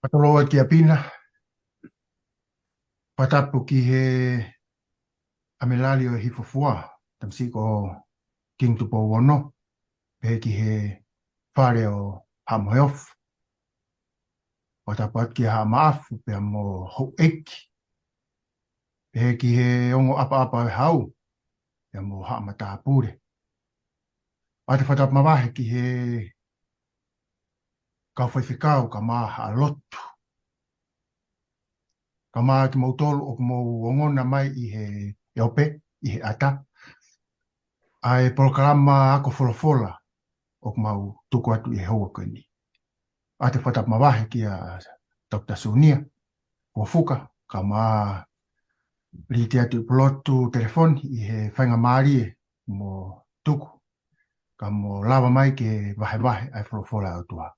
Patoloa ki a pina, patapu ki he amelali o hifofua, tamsi ko king tupo wono, pe ki he whare o hamoheof, patapu at ki ha maafu pe mo ho eki, pe ki he ongo apa e hau, pe mo ha matapure. Ate whatapu mawahe ki he ka whaiwhikau ka maha a lotu. Ka maa ki mautolu o mo wongona mai i he eope, i he ata. Ai programa ako folofola o mau tuku atu i he hoa koini. Ate whatap mawahe ki a Dr. Sunia, Fukofuka, ka maa Litea tu plotu Telefoni i he whainga maarie mo tuku. Ka mo lava mai ke wahe ai folofola au tua.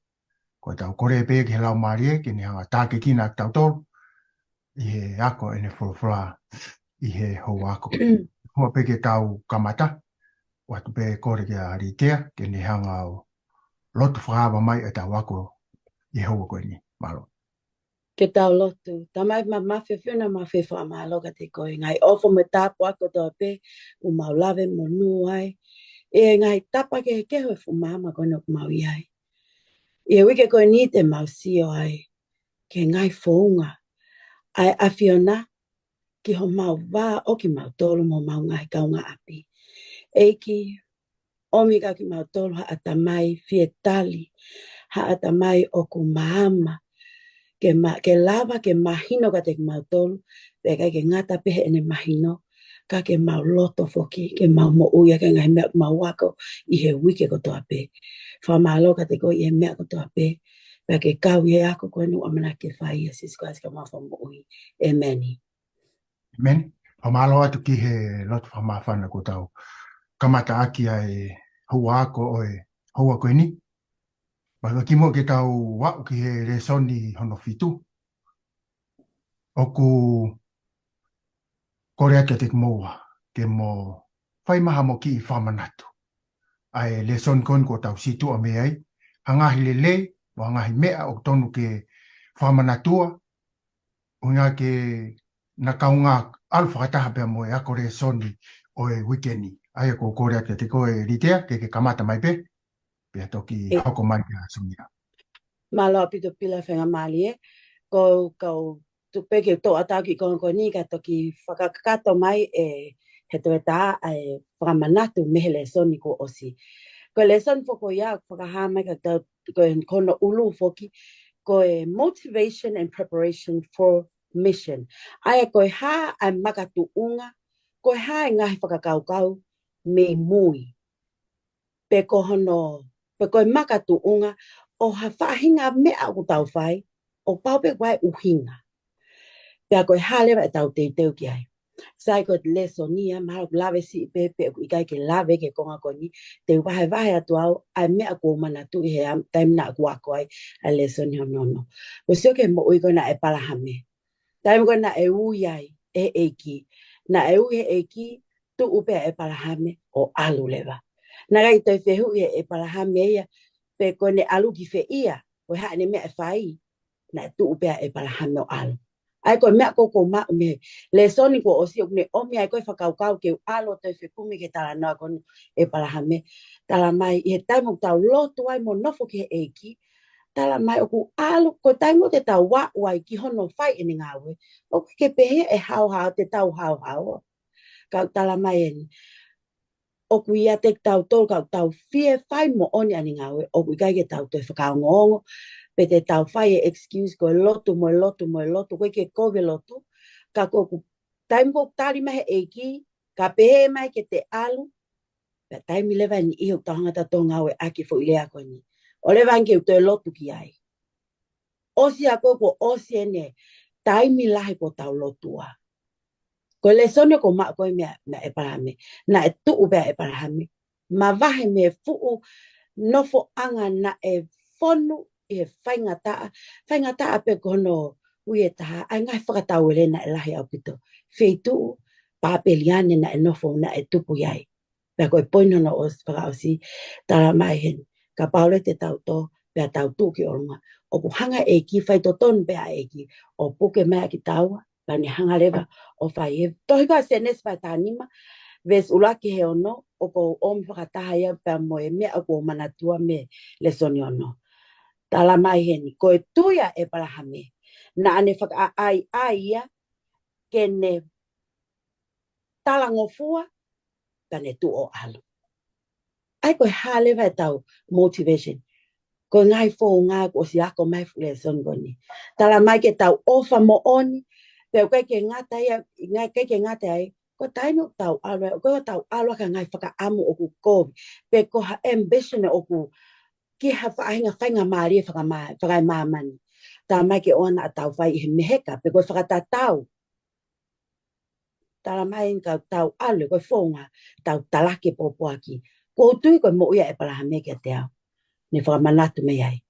Ko tau kore pe ke he lau maarie ke ni hanga tāke kina tau tolu. I he ako ene folofola i he hoa ako. Hoa pe ke tau kamata. Watu pe kore ke a Litea ke ni hanga au lotu whakawa mai e tau ako i hoa koe ni. Malo. Ke tau lotu. Tamai mawhi whiuna mawhi whaamaloga te koe. Ngai ofo me tāpu ako toa pe u mau lawe mo nuai. E ngai tapa ke he keho e whumama koe no mau iai. I wike koe ni te mau sio ai. Ke ngai whounga. Ai awhiona ki ho mau wā o ki mau tolu mo mau ngai Kaunga'api. Eiki omika ki mau tolu ha atamai fietali. Ha atamai o ku maama. Ke lava ke mahino ka te mau tolu. Peka ke ngata pehe ene mahino. Ka ke mau loto foki. Ke mau mo uia ke ngai mea mau wako. I he wike ko toa pe. Whamalo ka te ko i he mea ko toa pe. Peka ke kau i he ako koe nu amana ke whai a sisko aska mau whamu ui. E meni. Amen. Whamalo atu ki he lotu whamawhana ko tau. Kamata aki ai hua ako o e hua koe ni. Waka kimo ke tau wau ki he Lesoni hono fitu. Oku kore ake te moa ke mo whai maha mo ki i whamanatu. Ai Lesoni kon ko tau situ a mea ai. Hangahi le le, o hangahi mea o tonu ke whamanatua. Unga ke na kaunga alwhakataha pia mo e ako Lesoni o e wikeni. Ai ko kore ake te koe Litea ke kamata mai pe. Pia toki hoko mai a Sunia. Malo apito pila whenga mali e. Ko tu peke to atau ki ko ni ka toki whakakato mai e he toe tā e whakamanatu mehe Lesoni ko osi. Ko Lesoni whako ia whakahama ka tau ko kono ulu whoki ko e motivation and preparation for mission. Ai ko e ha ai makatu unga ko e ha ngahi whakakaukau me mui. Pe ko hono pe ko e makatu unga o ha whahinga mea o tau whai o paupe wai uhinga. Pea koe halewa e tau teiteu ki ai. Sai koe Lesonia, maha lawe si i pepe, i kai ke lawe ke konga koe ni, te wahe atu au, ai mea ko mana tu i he taimna ku ako ai, a Lesonia nono. Ko sio ke mo ui koe na e palahame. Taim koe na e ui ai, e eiki. Na e ui e eiki, tu upea e palahame o alu lewa. Na rai toi whehu i e palahame ia, pe koe ne alu ki whe ia, koe hae ne mea e whai, na tu upea e palahame o alu. Ai koe mea koko ma me Lesoni ko osi o ne omi ai koe whakaukau ke alo te whekumi ke tala noa konu e palahame. Tala mai i he taimu tau lotu ai mo nofo ke he eiki. Tala mai o ku alo ko taimu te tau wa wai ki hono whai e ni Ngaue. O ke pehe e hao te tau hao. Kau tala mai e ni. O ku ia te tau tolu kau tau fie whai mo oni ani Ngaue. O ku ikai ke tau te whakaongongo. Pe te tau whai e excuse ko lotu, koe ke koge lotu, ka koku taimi ko tari mahe eiki, ka pehe mai ke te alu, pe taimi lewa ni iho tahangata tō Ngaue aki fo ilea koe ni. O lewa anke u toi lotu ki ai. Osi a koko osi ene, taimi lahi ko tau lotua. Ko Lesoni ko maa koe mea e parahame, na e tuu bea e parahame, ma vahe me fuu nofo anga na e fonu, e whainga taa pe kono ue taha, ai ngai whakatau ele na e lahi au pito. Wheitu, pāpeliane na e nofo na e tupu iai. Pea koe poino no os whakausi, tara mai hen, ka Paula te tau tō, pea tau tūki orunga, o ku hanga e ki fai to ton pe a e ki o puke mea ki taua pa ni hanga lewa o fai e tohi ka senes fai tanima ves ulaki he ono o ko om whakataha ia pa moe mea o ko manatua me lesoni ono tala mai heni ko e tuia e palahame na ane whaka ai ia kene tala ngofua ka ne tu o alo ai ko hale vai tau motivation ko ngai fo ngai ko si ako mai fu lesson goni tala mai ke tau ofa mo oni pe ko ke ngata ia ngai ke ngata ai ko taino tau alo ko tau alo ka ngai whaka amu o ku ko pe ko ha ambition o ku ki ha whainga maari whakai mamani ta mai ke ona tau whai i meheka pe ko whakata tau tala mai ka tau alo ko fonga tau talake popoaki ko tui ko mo ia e para me ke te au ni whakamanatu me ai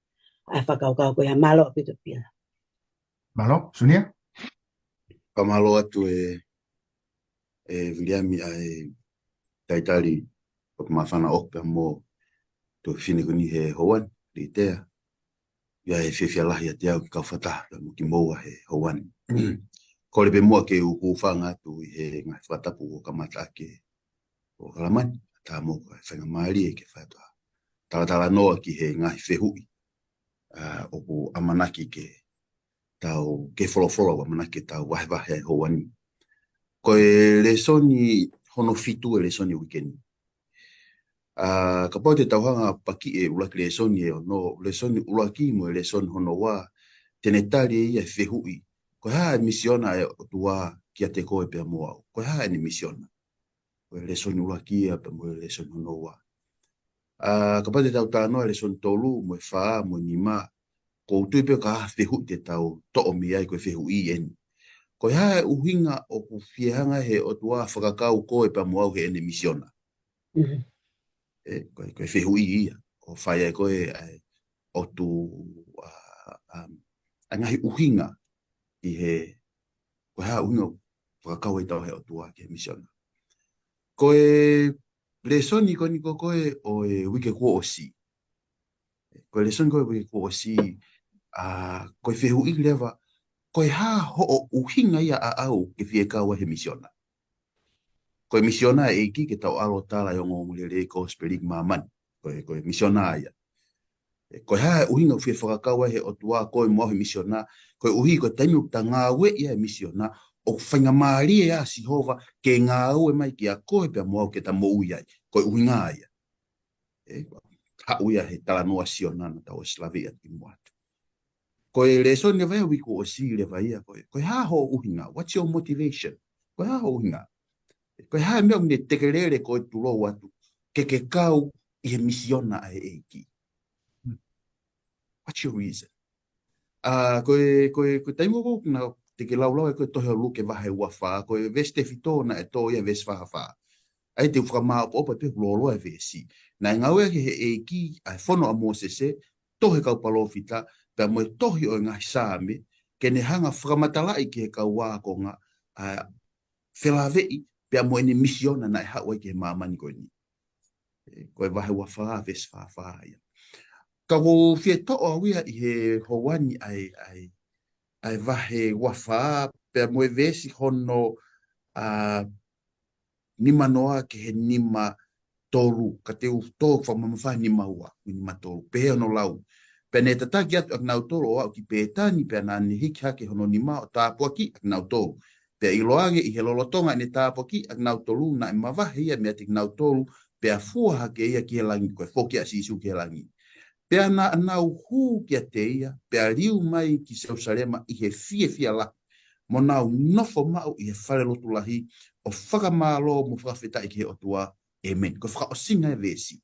ai whakaukau ko ia malo apito pila Malo, Sunia? Kamalo atu Viliami ai taitali o mawhana oka mo to fine kuni he hoan Litea ia e whiwhia lahi a te au ki kauwhata mo ki moua he hoan kore pe mua ke uku whanga atu i he ngai whatapu o kamata ake o kalamani ta mo ka whenga maari e ke whata talatala noa ki he ngai whehui o ku amanaki ke tau ke wholowholo wa manake tau wahewahe hoani ko e lesoni hono fitu e lesoni weekend. Ka pau te tauhanga paki e ulaki lesoni e no lesoni ulaki mo e lesoni hono wa tene tari e whehui. Ko haa misiona e tua kia te koe pia moa. Ko haa ni misiona. Ko e lesoni ulaki e pa mo e lesoni hono wa. Ka pau te tau tānoa e lesoni tolu mo e whaa mo ni ma. Ko utui pia ka haa whehui te tau to'o mi ai ko e whehui eni. Ko haa uhinga o ku whiehanga he o tua whakakau koe pa moa he ene misiona. Ko e whehui ia. O whai e koe o tu ngahi uhinga i he ko haa uhinga whakakau e tau he o tua ke misiona. Ko e lesoni ko ni ko koe o e wike kua o si. Ko e lesoni koe wike kua o si ko e whehui lewa ko e haa ho o uhinga ia a au ke whiekau he misiona. Ko e misiona e ki ke tau alo tala i ongo mulere ko spelik maman. Ko e misiona ia. Ko e haa uhinga whie whakakau he o tua ko e moa he misiona. Ko e uhi ko e taimi ta Ngaue ia e misiona. O whainga maari e a Sihova ke Ngaue mai ki a koe pia moa ke ta mou iai. Ko e uhinga ia. Hau ia he tala noa sionana tau Slavia ki moatu. Ko e lesoni e vai wiku o si le vai ia. Ko e haa ho uhinga. What's your motivation? Ko e haa ho uhinga. Ko e haa mea mne tekelele ko e tulo watu. Ke kau i he misiona a e ki. What's your reason? Ko e taimo ko na te ke laulau e koe tohe o luke wahe ua whaa. Ko e veste fitona e tō ia ves wha whaa. Ai te whakamau opa te lolo e vesi. Na Ngaue ke he e ki a whono a Mosese, tohe kau palofita, pia moe tohi o ngahi sāme, ke ne hanga whakamatalai ki he kau wākonga, whelawei, pia moe ni misiona na e hawa ki he mamani koe ni. Ko e wahe ua whaa ves wha whaa ia. Ka ko fie to'o awia i he howani ai wahe ua whaa, pia moe vesi hono nima noa ke he nima tolu, ka te tō whamamawha nima ua, nima tolu, pehe no lau. Pea ne tataki atu ak nau tolu o au ki pētani, pea nā ne hiki hake hono nima o tāpua ki ak nau tolu. Pea i loange i he lolotonga ne tāpua ki ak nau tolu, na i mawahe ia mea te nau tolu, pea fua hake ia ki he langi, koe whoki a sisu ki he langi. Pea nā nau hū ki a te ia, pea riu mai ki Jerusalema i he fia la, mo nau nofo mau i he whare lotu lahi, o whakamalo mo whakawhita i ki he otua, amen. Ko whakaosinga e vesi.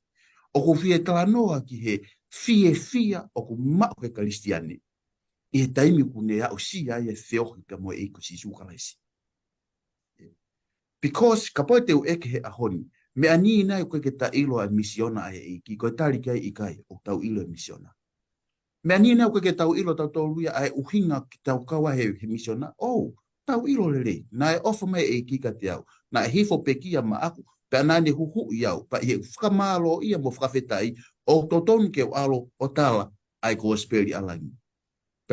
O ko fie talanoa ki he fia o ko mau ke kalistiane. I he taimi kune a o si ai e whiohi ka mo e ko si sukalaisi. Because ka poe te u eke he ahoni, me ani nai koe ke ta ilo a misiona ai e ki, koe tari kai i kai o tau ilo e misiona. Me ani nai koe ke tau ilo tau toluia ai uhinga ki tau kawa he misiona, tau ilo lere, na e ofa mai e ki ka te au, na e hifo pekia ma aku, pea nane huhu i au, pa i he whakamalo ia mo whakawhetai, o totonu ke o alo o tala ai ko speli alangi.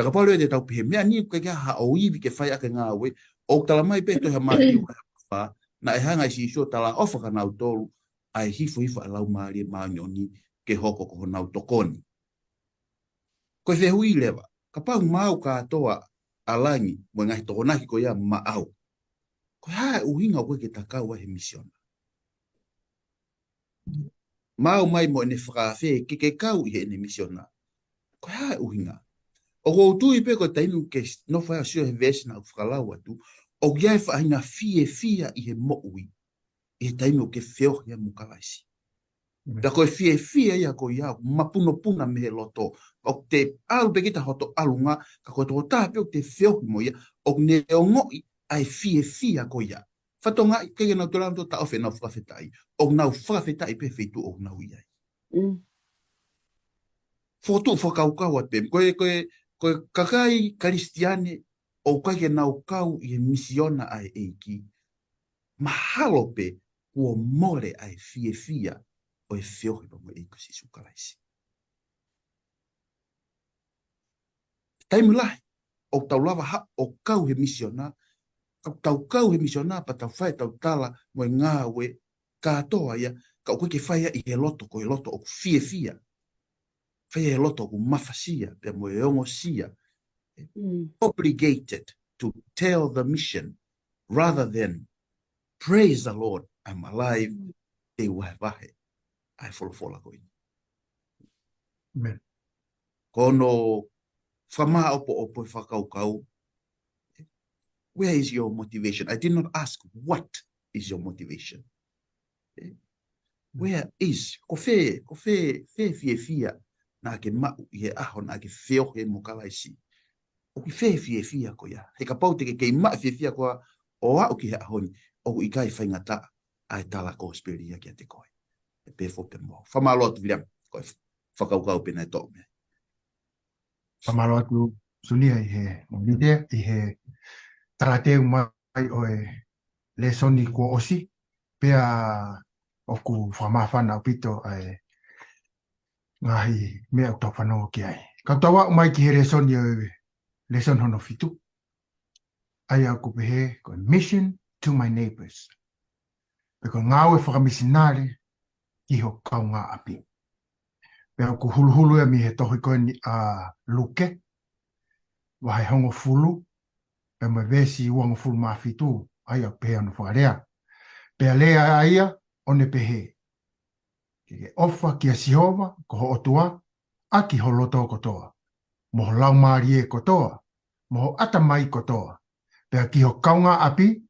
Pea ka palo e te tau pihe mea ni ke ha o iwi ke whai ake Ngaue, o tala mai pe toha mari o wha, na e hanga si iso tala ofa ka nau tolu, ai hifo hifa lau mari e maanyoni ke hoko ko nau tokoni. Koe whe hui lewa, ka pau mau katoa alangi, mo ngahi tokonaki ko ia maau. Koe hae uhinga koe ke takau he misiona. Mau mai mo ne whakawhe ke kau i he ne misiona. Koe hae uhinga. O ko tui pe ko tainu ke no whai sio he vesi na whakalau atu, o giai whaina fia i he mo'ui, i he tainu ke whio hea mukalaisi. Da koe fia ia ko ia, mapuno puna me he loto, o te alu pe kita hoto alunga, ka koe toko taha pe o te whio mo ia, o ne o ngoi ai fia ko ia. Whatonga i kege nau tolanto ta ofe nau whawhetai, o nau whawhetai pe whetu o nau iai. Fotu whakaukau at pem, koe kakai karistiane o kai ke nau kau i he misiona ai eiki. Mahalo pe kua more ai fia o e whiohi pa mo eiku si sukalaisi. Taimu lahi, o tau lava ha o kau he misiona, tau kau he misiona pa tau whai tau tala mo e Ngaue katoa ia, ka o koe ke whaia i he loto ko he loto o fia. Whaia he loto o mafasia, pe mo e ongo sia, obligated to tell the mission rather than praise the Lord, I'm alive, e wahe ai folofola ko ini. Amen. Kono whama opo whakaukau, where is your motivation? I did not ask what is your motivation. Where is, ko fia, na ke mau i he aho na ke whio he mokalaisi. O ki fia ko ia. He ka pau te ke ma fia ko o au ki he ahoni, o i kai whaingata ai tala ko spiria ki a te koe. E pe fo pe mo. Whamalo atu Viliami, koe whakaukau pena e tō mea. Pamalo atu Sunia i he Litea, i he tarateu mai o e Lesoni ko osi, pea oku whamawhana o pito ai ngahi mea o tau whanau ki ai. Ka tawa mai ki he Lesoni o Lesson hono fitu. Ai au kupehe ko mission to my neighbors. Peko Ngaue Fakamisinale ki ho Kaunga'api. Pea ku hulu e mi he tohi koe ni a luke. Wahai hongo fulu. Pea mai vesi uango fulu maa fitu. Ai au pehe anu whakarea. Pea lea aia one pehe. Ke ofa ki a Sihova ko ho otua. A ki ho loto kotoa. Moho lau maari e kotoa. Moho atamai kotoa. Pea ki ho Kaunga'api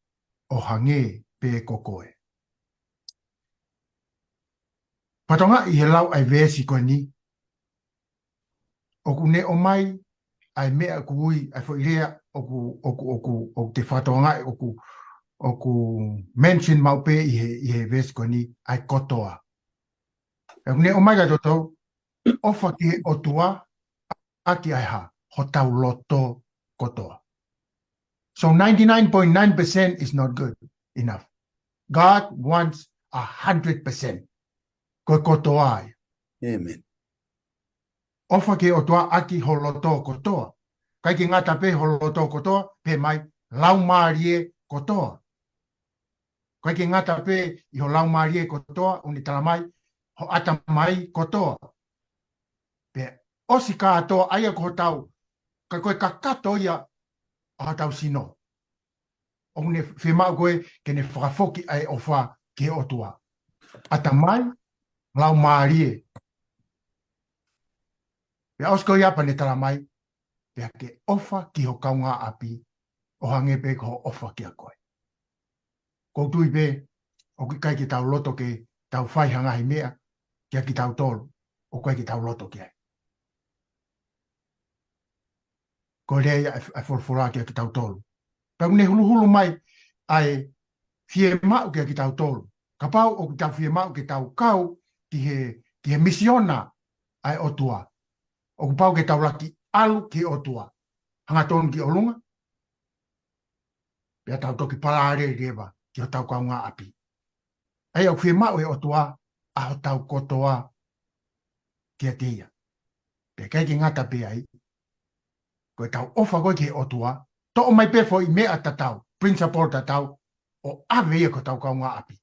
o hange pe kokoe. Patonga i he lau ai vesi koe ni. Oku ne o mai ai mea kui ai fo irea oku te whatonga oku mention maupe i he vesi koe ni ai kotoa. Oku ne o mai ka toto ofa ki he otua aki ai ha ho tau loto kotoa. So 99.9% is not good enough. God wants 100%. Koe kotoa ai. Amen. Ofa ke o toa aki ho loto kotoa. Kai ki ngata pe ho loto kotoa, pe mai lau maarie kotoa. Kai ki ngata pe i ho lau maarie kotoa, uni tala mai, ho ata mai kotoa. Pe osi ka atoa aia ko tau, kai koe ka kato ia o tau sino. O ne whemau koe ke ne whakafoki ai ofa ke o toa. Ata mai, lau maarie. Pe osko ia pa ne tala mai, pea ke ofa ki ho Kaunga'api o hange pe ko ofa ki a koe. Ko tui pe, o ki kai ki tau loto ke tau whai hangahi mea, kia ki tau tolu, o kai ki tau loto ki ai. Ko rea ai wholwhora kia ki tau tolu. Pau ne hulu mai ai fie mau kia ki tau tolu. Ka pau o ki tau fie mau ki tau kau ki he misiona ai otua. O ku pau ke tau laki alu ki otua. Hanga tonu ki olunga. Pea tau toki palare rewa ki o tau Kaunga'api. Ai au fie mau e otua a ho tau kotoa ki a teia. Pea kai ki ngata pe ai. Ko tau ofa ko ke otua. To o mai pe fo I mea tatau. Principal tatau. O ave ia ko tau Kaunga'api.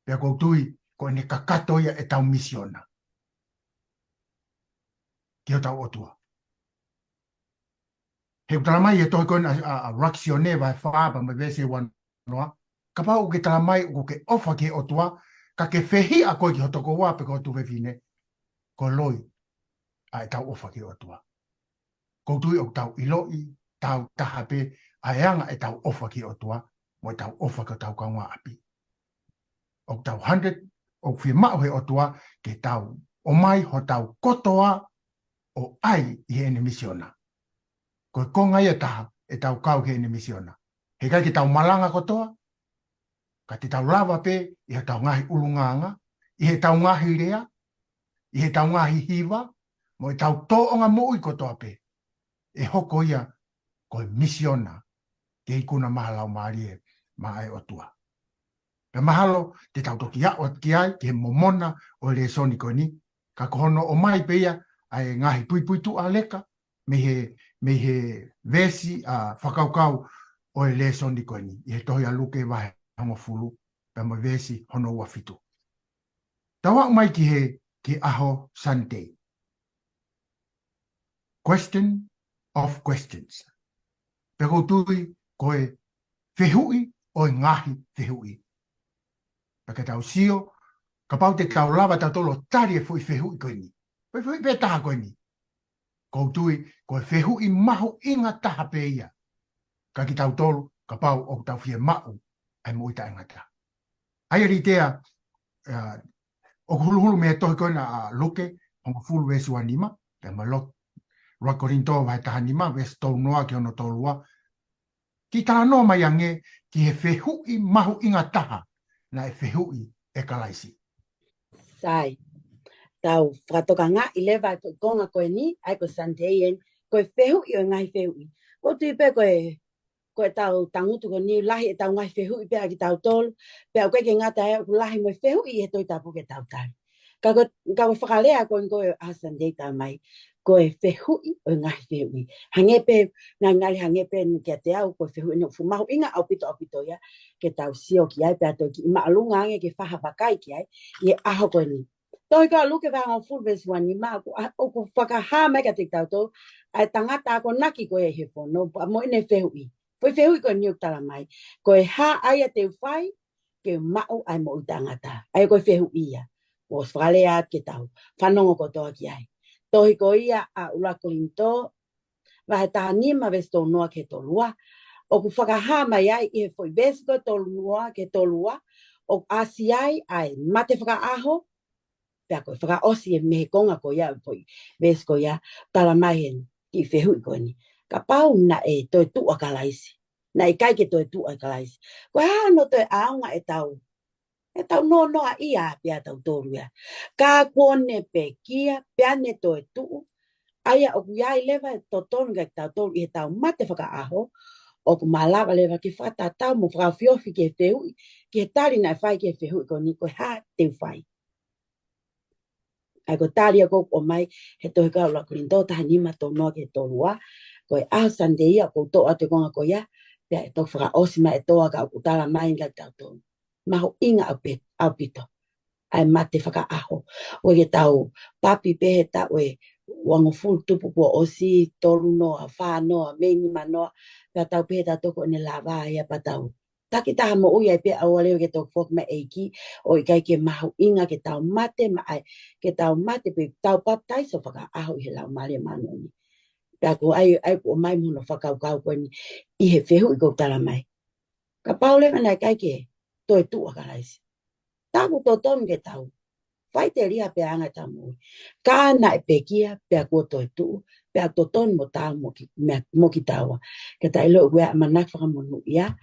Pea ko tui ko ne kakato ia e tau misiona. Ki o tau otua. He talamai e toi koina a raksione vai whaaba me vese wanoa. Ka pau ke talamai o ke ofa ke otua. Ka ke whehi a koe ki hotoko wā pe ko tu vevine. Ko loi a e tau ofa ke otua. Ko tui o tau iloi, tau tahape, a eanga e tau ofa ki otua. Mo tau ofa ka tau Kaunga'api. O tau 100, o whi mao he otua ke tau o mai ho tau kotoa o ai I he ene misiona. Ko konga ia taha e tau kau ke ene misiona. He kai ke tau malanga kotoa, ka te tau lava pe I he tau ngahi ulunganga, I he tau ngahi rea, I he tau ngahi hiva, mo I tau toonga mo I kotoa pe. E hoko ia ko misiona ke I kuna mahalau maari e maa e otua. Pe mahalo te tau toki a o ki ai ke momona o Lesoni ko ni, ka kohono o mai pe ia ai ngahi pui pui tu a leka, me he vesi a whakaukau o Lesoni ko ni. I he tohi a luke wahe hango fulu, pe mo vesi hono ua fitu. Tawa mai ki aho Sunday. Question of questions. Pe ko tui koe whihui o ngahi whihui. Pa ke tau sio, ka pau te tau lava tau tolo tari e fui whihui koe ni. Koe whihui pe taha koe ni. Ko tui koe whihui mahu inga taha pe ia. Ka ki tau tolo, ka pau o tau whie mau ai moita ingata. Ai Litea, o hulu me tohi koe na luke, hongo fulu wesu anima, pe ma lok, rakorinto vai taha nima, wesu tau noa ki ono tolua. Ki taha noa mai ange, ki he whihui mahu inga taha, na e whihui e kalaisi. Sai. Tau whakatoka ngā I lewa ko konga koe ni, ai ko Santeien, koe whehui o ngai whehui. Ko tui pe koe tau tangutu ko ni, lahi e tau ngai whehui pe aki tau tolu, pe au koe ke ngata e lahi mo whehui he toi tapu ke tau tari. Ka koe whakalea koe a Santei tau mai, koe whehui o ngai whehui. Hangepe, ngai hangepe ni kia te au, koe whehui no fumahu inga au pito ia, ke tau sio ki ai, pe a toi ki maalunga ange ke whaha wakai ki ai, I aho koe ni. Toi ka luke wa ngā fullbase wani mā, o ku whakahā mai ka te tautou, ai tangata ako naki koe he whono, mo ine whehui. Poi whehui koe niuk tala mai. Koe hā aia te whai, ke mau ai mo I tangata. Ai koe whehui ia. O whalea ke tau. Whanongo ko toa ki ai. Tohi ko ia a ulakolinto, wahe taha nima vesto noa ke tolua. O ku whakahā mai ai, I he whoi vesko tolua ke tolua, o asiai ai mate whakaaho, pea koe whakaosi e mehe konga ko ia poi ves ko ia tala mai hen ki whehui ko ni. Ka pau na e toi tua kalaisi. Na e kai ke toi tua kalaisi. Ko no toi aunga e tau no noa ia pea tau toru ia. Ka kone pe kia pea ne toi tuu. Aia o ku iai lewa e totonu ka tau toru I he tau mate whakaaho. O ku malawa lewa ki whatatau mo whakawhiofi ke whehui. Ki he tari na e whai ke whehui ko ni ko ha te whai. Ai ko taria ko o mai he tohi ka ula kurinto taha nima tō noa ke tō lua. Ko e aho Sunday ia ko tō ate konga ko ia. Pea e tō whaka osima e tōa ka o kutala mai ngai tau tō. Maho inga au pito. Ai mate whaka aho. O ke tau papi pehe ta oe wango full tupu kua osi tolu noa, wha noa, menima noa. Pea tau pehe ta toko ne lava ia pa tau. Taki taha mo ui ai pe au aleo ke tō whok me eiki. O I kai ke mahu inga ke tau mate ma ai. Ke tau mate pe tau paptai so whaka aho I he lau maria manoni. Pea ko ai ko mai mono whakau kau koe ni I he whehu I kou tala mai. Ka Paula mana kai ke toi tua ka laisi. Taku tō tonu ke tau. Whai te ria pe anga ta mui. Ka na e pe kia pea ko toi tuu. Pea tō tonu mo tau mo ki taua. Ke ta ilo ua manak whakamonu ia.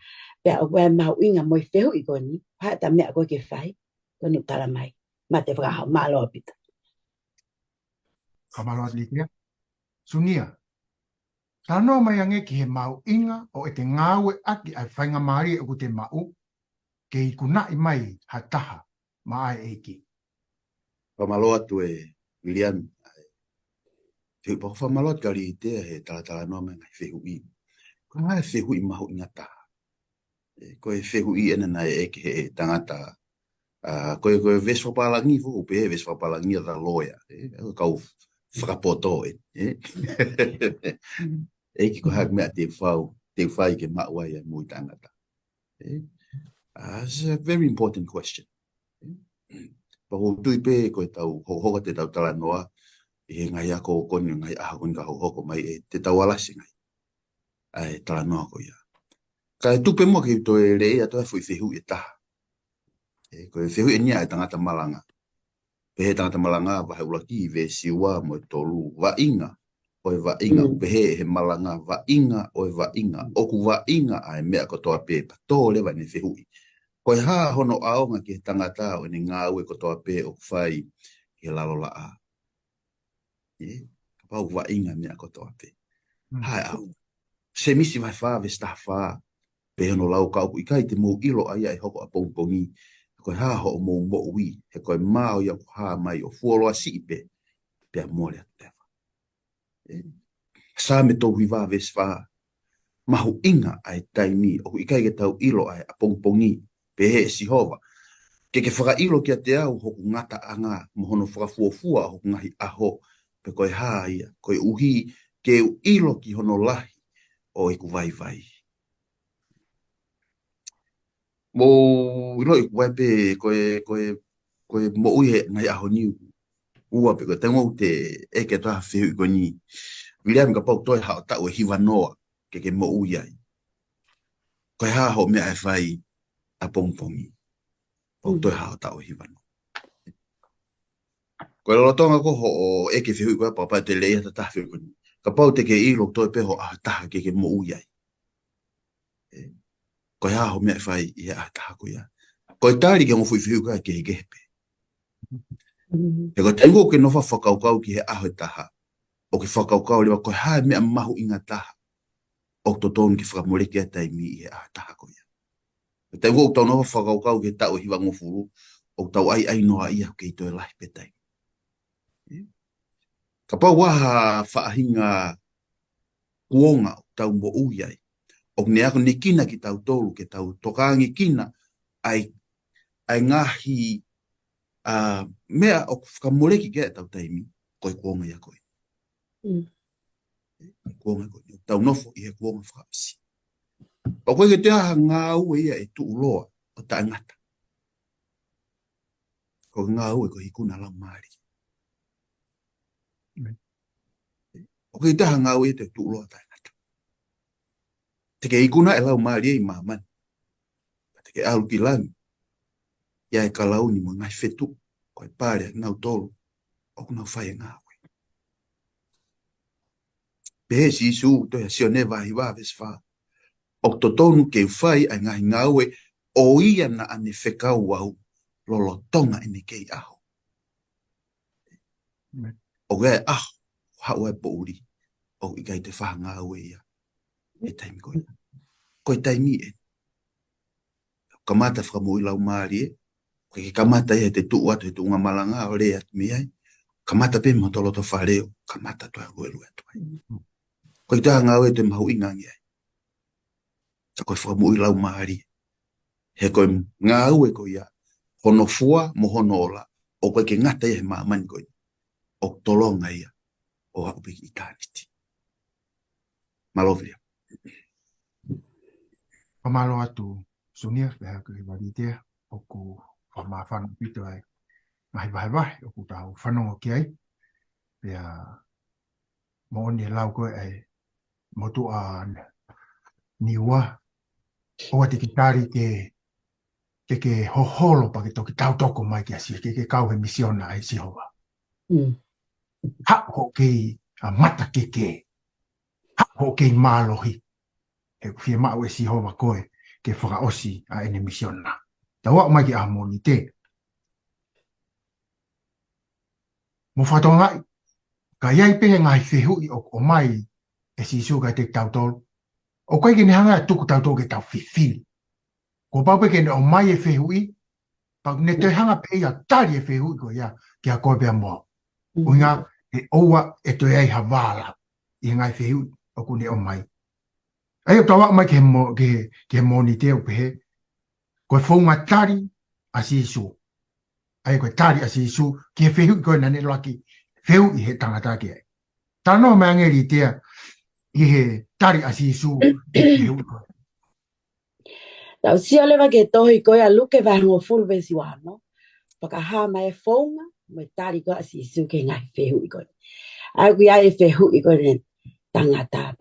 Pea ua mau inga moi whehu I koe ni. Hai ta mea koe ke whai. Koe ni tala mai. Ma te whakahau malo apita. Kamalo at Litea. Sunia. Tano mai ange ki he mau inga o e te ngaue aki ai whainga maari e ku te mau. Ke I kunai mai ha taha ma ai eiki. Pamalo atu e Viliami. Whiu pa whamalot ka Litea he tala noa me ngai whiu I. Ko ngai whiu I mahu ingata. Ko e whiu I ena na e ke he tangata. Koe veswapalangi fu pe veswapalangi da loya. Kau whakapoto e. E ki ko hak mea te whai ke mawai a mui tangata. It's a very important question. Pa ho tui pe koe tau hohoka te tau tala noa. E ngai ako koni ngai aha koni ka hohoko mai e te tau alasi ngai. Ai tala noa ko ia. Ka e tupe mo ki to e rei ato e fui whihu e taha. Ko e whihu e nia e tangata malanga. Pehe tangata malanga wahe ulaki ve siwa mo e tolu wa inga. O e wa inga pehe he malanga wa inga o e wa inga. Oku wa inga ai mea kotoa pepa. Tō lewa ne whihu I. Ko e haa hono aonga ki he tangata o ni Ngaue kotoa pe o whai ke lalo la a. Pau wa inga mea kotoa pe. Hai au. Se misi vai wha ve stafa. Pe hono lau kauku I kai te mou ilo aia e hoko a pongpongi. Koe haa ho o mou mo ui. He koe mao ia haa mai o fuoloa siipe. Pea mole atu tewa. Sa me tau hiwa ve sfa. Mahu inga ai taimi. O I kai ke tau ilo ai a pongpongi. Pe he sihova. Ke whaka ilo kia te au hoku ngata anga. Mohono whakafuafua hoku ngahi aho. Pe koe haa ia. Koe uhi ke ilo ki hono lahi. O iku vai vai. Mo ilo iku vai pe koe mo uihe ngai aho niu. Ua pe koe tengo te eke toha whiu I koe ni. Viliami ka pau toi hao tau e hiwa noa ke mo ui ai. Koe haa ho mea e whai a pongpongi. Pau toi hao tau e hiwa noa. Koe lolotonga ko ho o eke whiu koe papa te leia ta taha whiu koe ni. Ka pau te ke ilo toi peho a taha ke mo ui ai. Koe haa ho mea e whai I a taha koe ia. Koe tāri ke ngofui whiu koe ke he gehepe. E koe tengo ke nofa whakaukau ki he aho e taha. O ke whakaukau lewa koe haa mea mahu inga taha. O totonu ki whakamoreke a taimi I he a taha koe ia. E tengo o tau nofa whakaukau ke tau e hiwa ngofuru. O tau ai noa ia ke I toi lahi petai. Ka pau waha whaahinga kuonga o tau mo ui ai. O ne ako ni kina ki tau tolu ke tau tokaangi kina ai ngahi mea o whakamoreki ke tau taimi koe kuonga ia koe. Kuonga koe. Tau nofo I he kuonga whakamisi. O koe ke te aha Ngaue ia e tu uloa o ta ngata. Ko Ngaue ko hikuna lau maari. O koe te aha Ngaue ia te tu uloa o ta ngata. Te ke hikuna e lau maari I maman. Te ke alu ki lami. Ia e kalauni mo ngai fetu. Koe pare ngau tolu. O kuna whai Ngaue. Pehe si isu to ya sione vahi waves wha. O totonu ke whai ai ngahi Ngaue o ia na ane whekau wau lolo tonga ene kei aho. O gai aho hau e po uri. O I gai te wha Ngaue ia. E taimi koe. Koe taimi e. Kamata whakamui lau maari e. Koe ke kamata ia te tuu atu he tu unga malanga o rea mi ai. Kamata pe motolo to whareo. Kamata toa ruelu atu ai. Koe taha Ngaue te mahu ingangi ai. Ta koe whakamui lau maari. He koe Ngaue koe ia. Hono fua mo hono ola. O koe ke ngata ia he maamani koe. O tolonga ia. O haku peki eternity. Malovia. Pamalo atu Sunia, peha ke Litea, oku whamawhana pito ai mahi wahi, oku tau whanongo ki ai. Pea mo oni lau koe ai motu a niua. Oa te ki tari ke hoholo pa ke toki tau toko mai ki asi, ke kau he misiona ai sihova. Ha ho kei a mata ke. Ha ho kei mālohi. E whia mau e sihova koe ke whakaosi a ene misiona. Ta wak mai ki a moni te. Mo whatonga ka iai pehe ngai whehui o mai e si suga te tautolo. O koe ki ne hanga tuku tautolo ke tau whiwhiri. Ko pau peke ne o mai e whehui, pa ne te hanga pe ia tari e whehui ko ia ki a koe pia moa. Uinga e oua e toi ai havala i ngai whiu o kune o mai. Ai o tawa mai ke moni te o pehe, koe whaunga tari a si isu. Ai koe tari a si isu, ki he whiu koe nane laki, whiu i he tangata ki ai. Tano me angeri tea, i he tari a si isu, i he whiu koe. Tau sia lewa ke tohi koe a luke vai ngo fulve si wano. Paka haa mai whaunga, mai tari koe a si isu ke ngai whiu i koe. Ai kui ai whiu i koe tangata.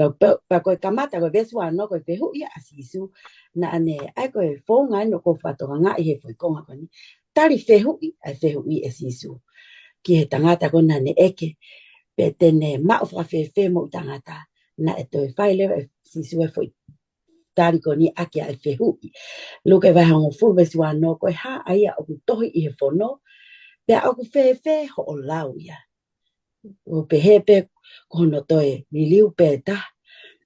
Pa koe kamata koe vesu wano koe whiu i a si isu. Na ane ai koe whaunga no ko whatonga ngā i he whuikonga koe ni. Tari whiu i e si isu. Ki he tangata koe nane eke. Pe tene mao whawhewhe mo tangata. Na e toi whai lewa e si isu e whui. Tari ko ni aki ai whihui. Luke vai hango fulvesi wano koe ha aia oku tohi i he whono. Pea oku whewhe ho o lau ia. O pehepe kono toe miliu pe ta.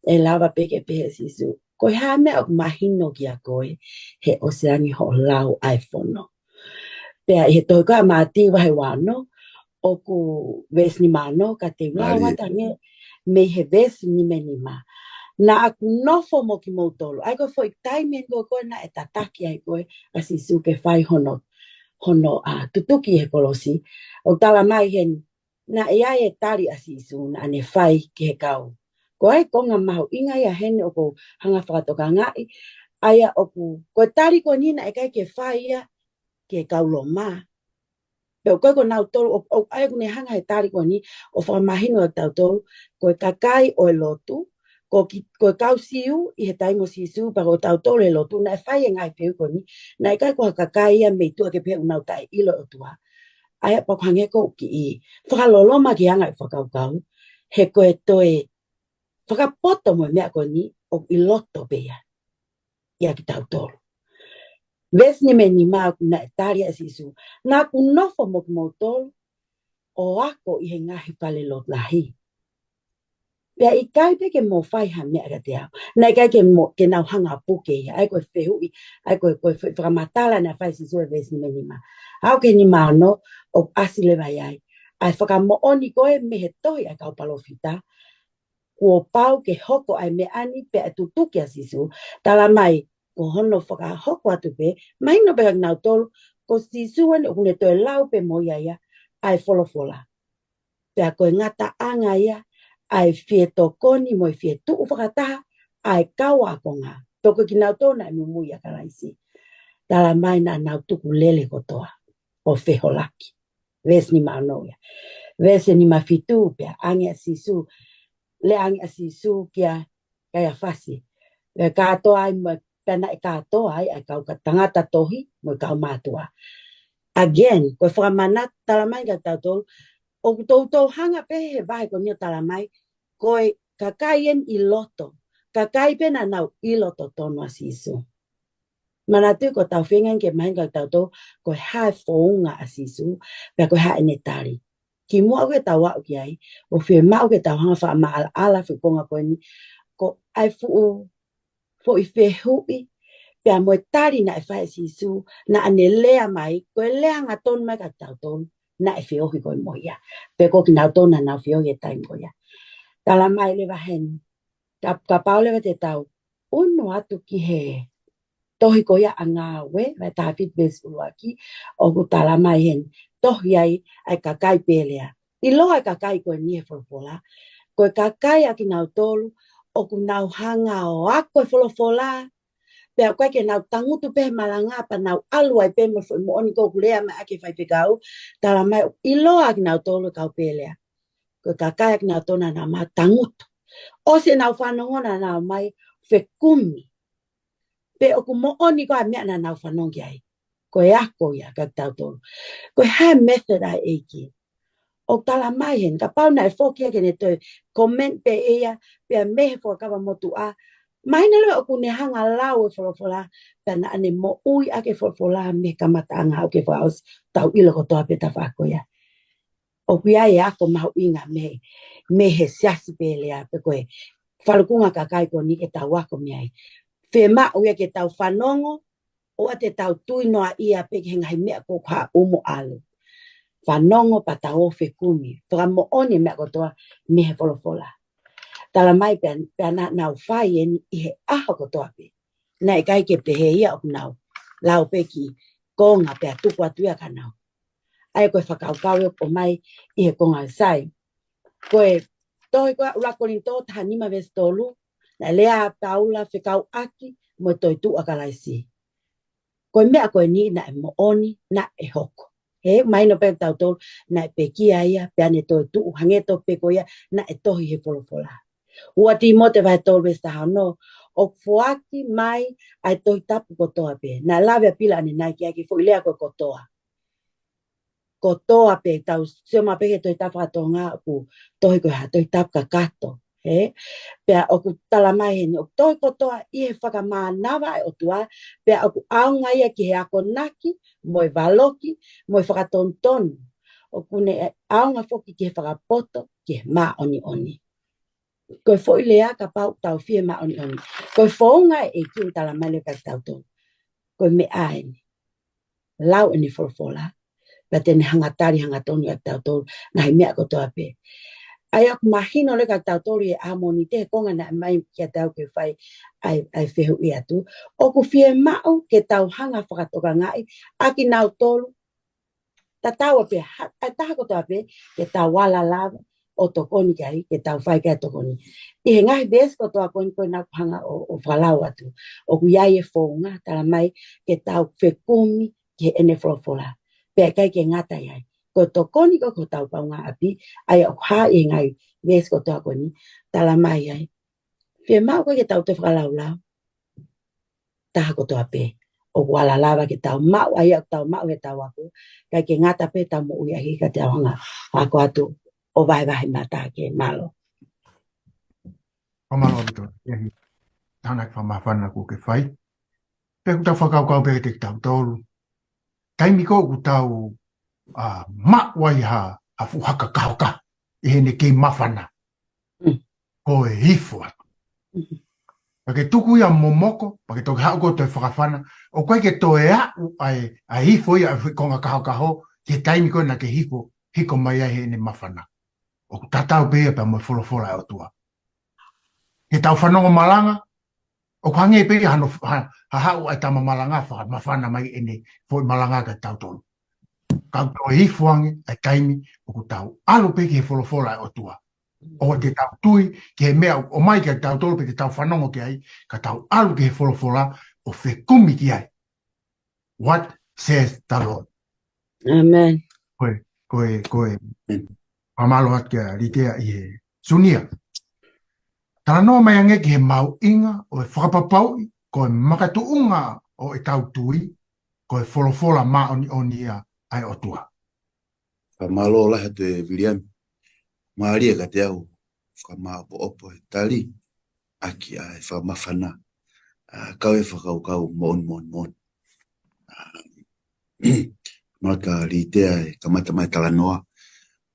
E lawa peke pehe sisu. Koe ha mea oku mahino ki a koe. He oseangi ho o lau ai whono. Pea i he toi koe maati wahe wano. Oku vesni mano ka te lau watange. Me he vesni menima. Na aku nofo mo ki mautolo. Ai koe foi taimen koe na e tataki ai koe. Asi suke whai hono tutuki he kolosi. O tala mai hen. Na e ai e tari asi isu na ane whai ki he kau. Ko ai konga mahu inga ia hene oko hanga whakatoka ngai. Aia oku. Koe tari ko nina e kai ke whai ia ki he kau lo maa. Peo koe ko nau tolu. Ai kune hanga he tari ko ni. O whamahino e tau tolu. Koe kakai o e lotu. Ko kau siu i he taimo sisu pa ko tau tole lotu na e whai e ngai whiu ko ni. Na e kai ko hakakai ia mei tua ke pia unau tai ilo o tua. Ai pa khange ko ki i. Whakaloloma ki anga i whakaukau. He koe toe whakapoto mo mea ko ni o i loto bea. Ia ki tau tolu. Vesni me ni maa na e taria sisu. Na ku nofo mo ki mo tolu. O ako i he ngahi pale lot lahi. Pea i kai pe ke mo whai ha mea ka te au. Nei kai ke nau hanga puke ia. Ai koe whihui. Ai koe whakamatala na whai si sue vesni me ni maa. Au ke ni maa no o asile vai ai. Ai whakamo oni koe me he tohi ai kau palofita. Kua pau ke hoko ai me ani pe a tutuki a sisu. Tala mai ko hono whaka hoko atu pe. Mai no pe nau tolu. Ko sisu ane o kune toe lau pe mo ia. Ai folofola. Pea koe ngata anga ia. Ai fie tokoni mo fie tuu whakataha, ai kaua konga. Toko ki nau tōna e mumuia karaisi. Tala mai na nau tuku lele kotoa. O wheholaki. Vesni maanoia. Vesni mafitu pia. Ange a sisu. Le ange a sisu kia kaya fasi. Le katoa ai mo pena e katoa ai kau ka tangata tohi mo kau matua. Again, koe whakamana tala mai ka tau tolu. O tau hanga pehe vai ko nio tala mai. Koe kakaien i loto. Kakai pena nau i loto tono asisu. Mana tu ko tau whengan ke mahinga tau to. Koe hae whaunga asisu. Pea koe hae netari. Ki mua ke tau wau ki ai. O whi mau ke tau hanga wha maala ala whikonga koe ni. Ko ai fuu. Fo i whi hui. Pea moe tari na e whae asisu. Na ane lea mai. Koe lea ngā tonu mai ka tau tonu. Na e whi ohi koe moia. Pea ko ki nau tonu na nau whi ohi e taim koe ia. Tala mai lewa hen. Ka Paula lewa te tau. Uno atu ki he. Tohi ko ia a Ngaue. Vai tāwhit besu aki. O ku tala mai hen. Tohi ai kakai pelea. I loa kakai koe ni e wholofola. Koe kakai aki nau tolu. O ku nau hanga o ako e wholofola. Pea koe ke nau tangutu pehe malanga pa nau aluai pehe mo oni ko kulea mai ake whaipikau. Tala mai i loa aki nau tolu kau pelea. Koe kakai aki nau tona na maa tangutu. O se nau whanongona nau mai whekumi. Pe oku mo oni koe mea na nau whanongi ai. Koe ako ia kak tau tolu. Koe hae method ai eiki. O tala mai hen. Ka pauna e whokia kene toi comment pe ea. Pea mehe whakawa motu a. Maina lewa oku ne hanga lau e wholofola. Pea na ane mo ui ake wholofola me kamata anga au ke whaos. Tau ilo kotoa peta whako ia. O kia e ako mahu inga me he siasi pelea pe koe whalukunga kakai ko ni ke tau wako miai. Whema uia ke tau whanongo o te tau tui noa ia pe ke ngahi mea ko kwa umo alu. whanongo patao whekumi. Whakamooni mea kotoa me he wholofola. Tala mai pia nau whai i he aha kotoa pe. Na e kai ke pehe ia o nau. Lau peki konga pia tuku atuia ka nau. Ai koe whakaukau o mai i he konga sai. Koe toi koe urakorin tō tahanima ves tōlu. Na lea Paula whekau aki mo toi tu akalaisi. Koe mea koe ni na e mooni na e hoko. He mai no pe tau tōlu na e pekia ia pia ne toi tu hangeto peko ia na e tohi he wholofola. Ua ti mo te vai tōlu ves tahano. O fuaki mai ai tohi tapu kotoa pe. Na lawe pila ane nai ki aki fuilea koe kotoa. Kotoa pe tau sioma peke tohi tapu katonga ku tohi koe ha tohi tapu kakato. He? Pea oku talamai heni, oku toi kotoa i he whakamānawa e otua, pea oku aunga ia ki he ako naki, moi valoki, moi whakatontonu. Oku ne aunga foki ki he whakapoto, ki he mā oni oni. Koe foi lea ka pau tau fie mā oni oni. Koe whaunga e ki talamai leo ka tau tonu. Koe me aeni. Lau eni wholofola, pea tene hangatari hangatonu ka tau tonu, ngai mea kotoa pe. Ai aku mahino le ka tau tori e amoni te konga na mai kia tau ke whai ai whehu i atu. Oku fie mau ke tau hanga whakatoka ngai aki nau tolu. Ta tau ape, ai taha koto ape ke tau wala lava o tokoni kai ke tau whai kai tokoni. I he ngahi bes koto a koe nau hanga o whalau atu. Oku iai e whonga tala mai ke tau whekumi ke ene wholofola. Pea kai ke ngata iai. Ko tokoni ko tau Kaunga'api ai o ha e ngai ves ko to koni tala mai ai fe mau ko ke tau te whakalaulau taha ko to ape o wala lava ke tau mau ai tau mau ke tau aku kai ke ngata pe tau mo ia hi ka te hanga ako atu o vai vai mata ke malo Pamalo bito. Iahi. Tanak whamawhana ko ke whai. Pe ku tau whakaukau pe te tau tolu. Taimi ko ku tau mawai ha fuhaka kauka e hene ke mawhana. Ko e hifo atu. Pake tuku ia momoko, pake toke hauko toi whakawhana, o koe ke toe au ai hifo ia konga kaho ke taimi koe na ke hifo, hiko mai ai hene mawhana. O ku tatau pēa pa mo wholofola o tua. Ke tau whanongo malanga, o ku hange pēa hau ai tama malanga mawhana mai ene foi malanga ka tau tolu. Kau tau hifo ange ai taimi o ku tau alo pēa ke wholofola o tua. O te tau tui, ke mea, o mai ke tau tolu pe te tau whanongo ke ai, ka tau alu ke he wholofola o whekumi ki ai. What says the Lord? amen Koe, pamalo at kia Litea i he Sunia. Tana noa mai ange ki he mau inga o e whakapapau, koe makatuunga o e tau tui, koe wholofola maa oni ia ai o tua. Pamalo lahe te Viliami. Maaria ka te au whamaapo opo e tali aki ai whamawhana kau e whakaukau mon. Maka Litea e kamata mai tala noa.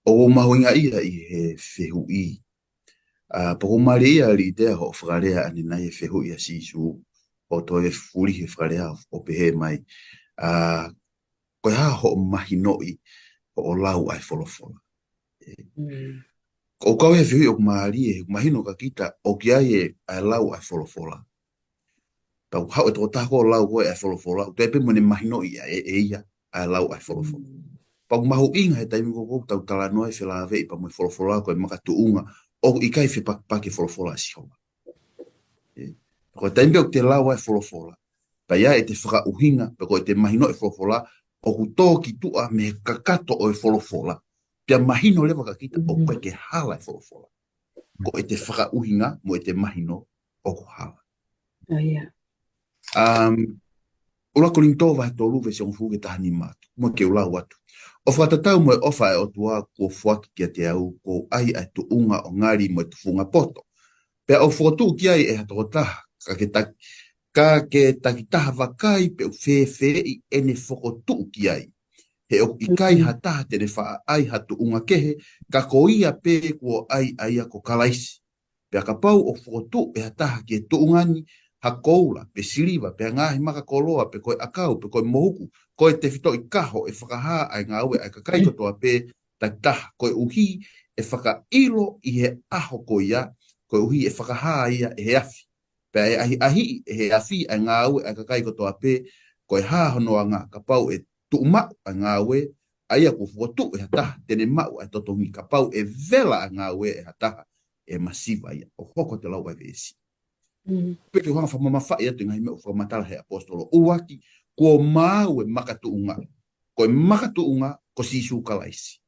O mahuinga ia i he whehu i. Pako mari ia Litea ho whakarea ane nai e whehu ia sisu o to e furi he whakarea o pehe mai. Koe haa ho mahinoi o lau ai wholofola. O kau e whiui o kumahari e mahino ka kita o ki ai e ai lau ai wholofola. Pau hau e toko tako o lau koe ai wholofola. O te epe mone mahino i e ia ai lau ai wholofola. Pau mahu inga he taimi koko tau tala noa e whelave i pa mo wholofola koe makatu unga o i kai whepake wholofola si honga. Koe taimi o te lau ai wholofola. Pa ia e te whakauhinga pa koe te mahino e wholofola o ku tō ki tua me kakato o e wholofola. Pia mahino lewa ka kita o koe ke hala e wholofola. Ko e te whakauhinga mo e te mahino o ko hala. Ula ko linto vai tolu ve siong fuge tahani matu. Mo ke ula watu. O whatatau mo e ofa e o tua ko fuaki kia te au ko ai ai tu unga o ngari mo e tu funga poto. Pea o whotu ki ai e hatoko taha. Ka ke takitaha wakai pe u whewhe i ene whokotu ki ai. He o ikai hataha te ne wha ai hatu unga kehe, ka ko ia pē kua ai ai ko kalaisi. Pea ka pau o whokotu e hataha ki e tuungani, hakoula, pe siliva, pe ngahi maka koloa, pe koe akau, pe koe mohuku, koe te fito i kaho, e whakaha ai ngaue, ai kakai kotoa pe, taitaha, koe uhi, e whakailo i he aho koe ia, koe uhi e whakaha ia e he afi. Pe e ahi e he afi ai ngaue, ai kakai kotoa pe, koe hahonoa ngā kapau e tuumau ai ngaue, ai aku fuatu e hataha, tene mau ai totongi kapau e vela ai ngaue e hataha, e masiva ia, o hoko te lau ai vesi. Peke hanga whamamawhai atu ngai mea whamatala he apostolo. Uaki, ko mau e makatuunga. Ko e makatuunga ko sisu kalaisi.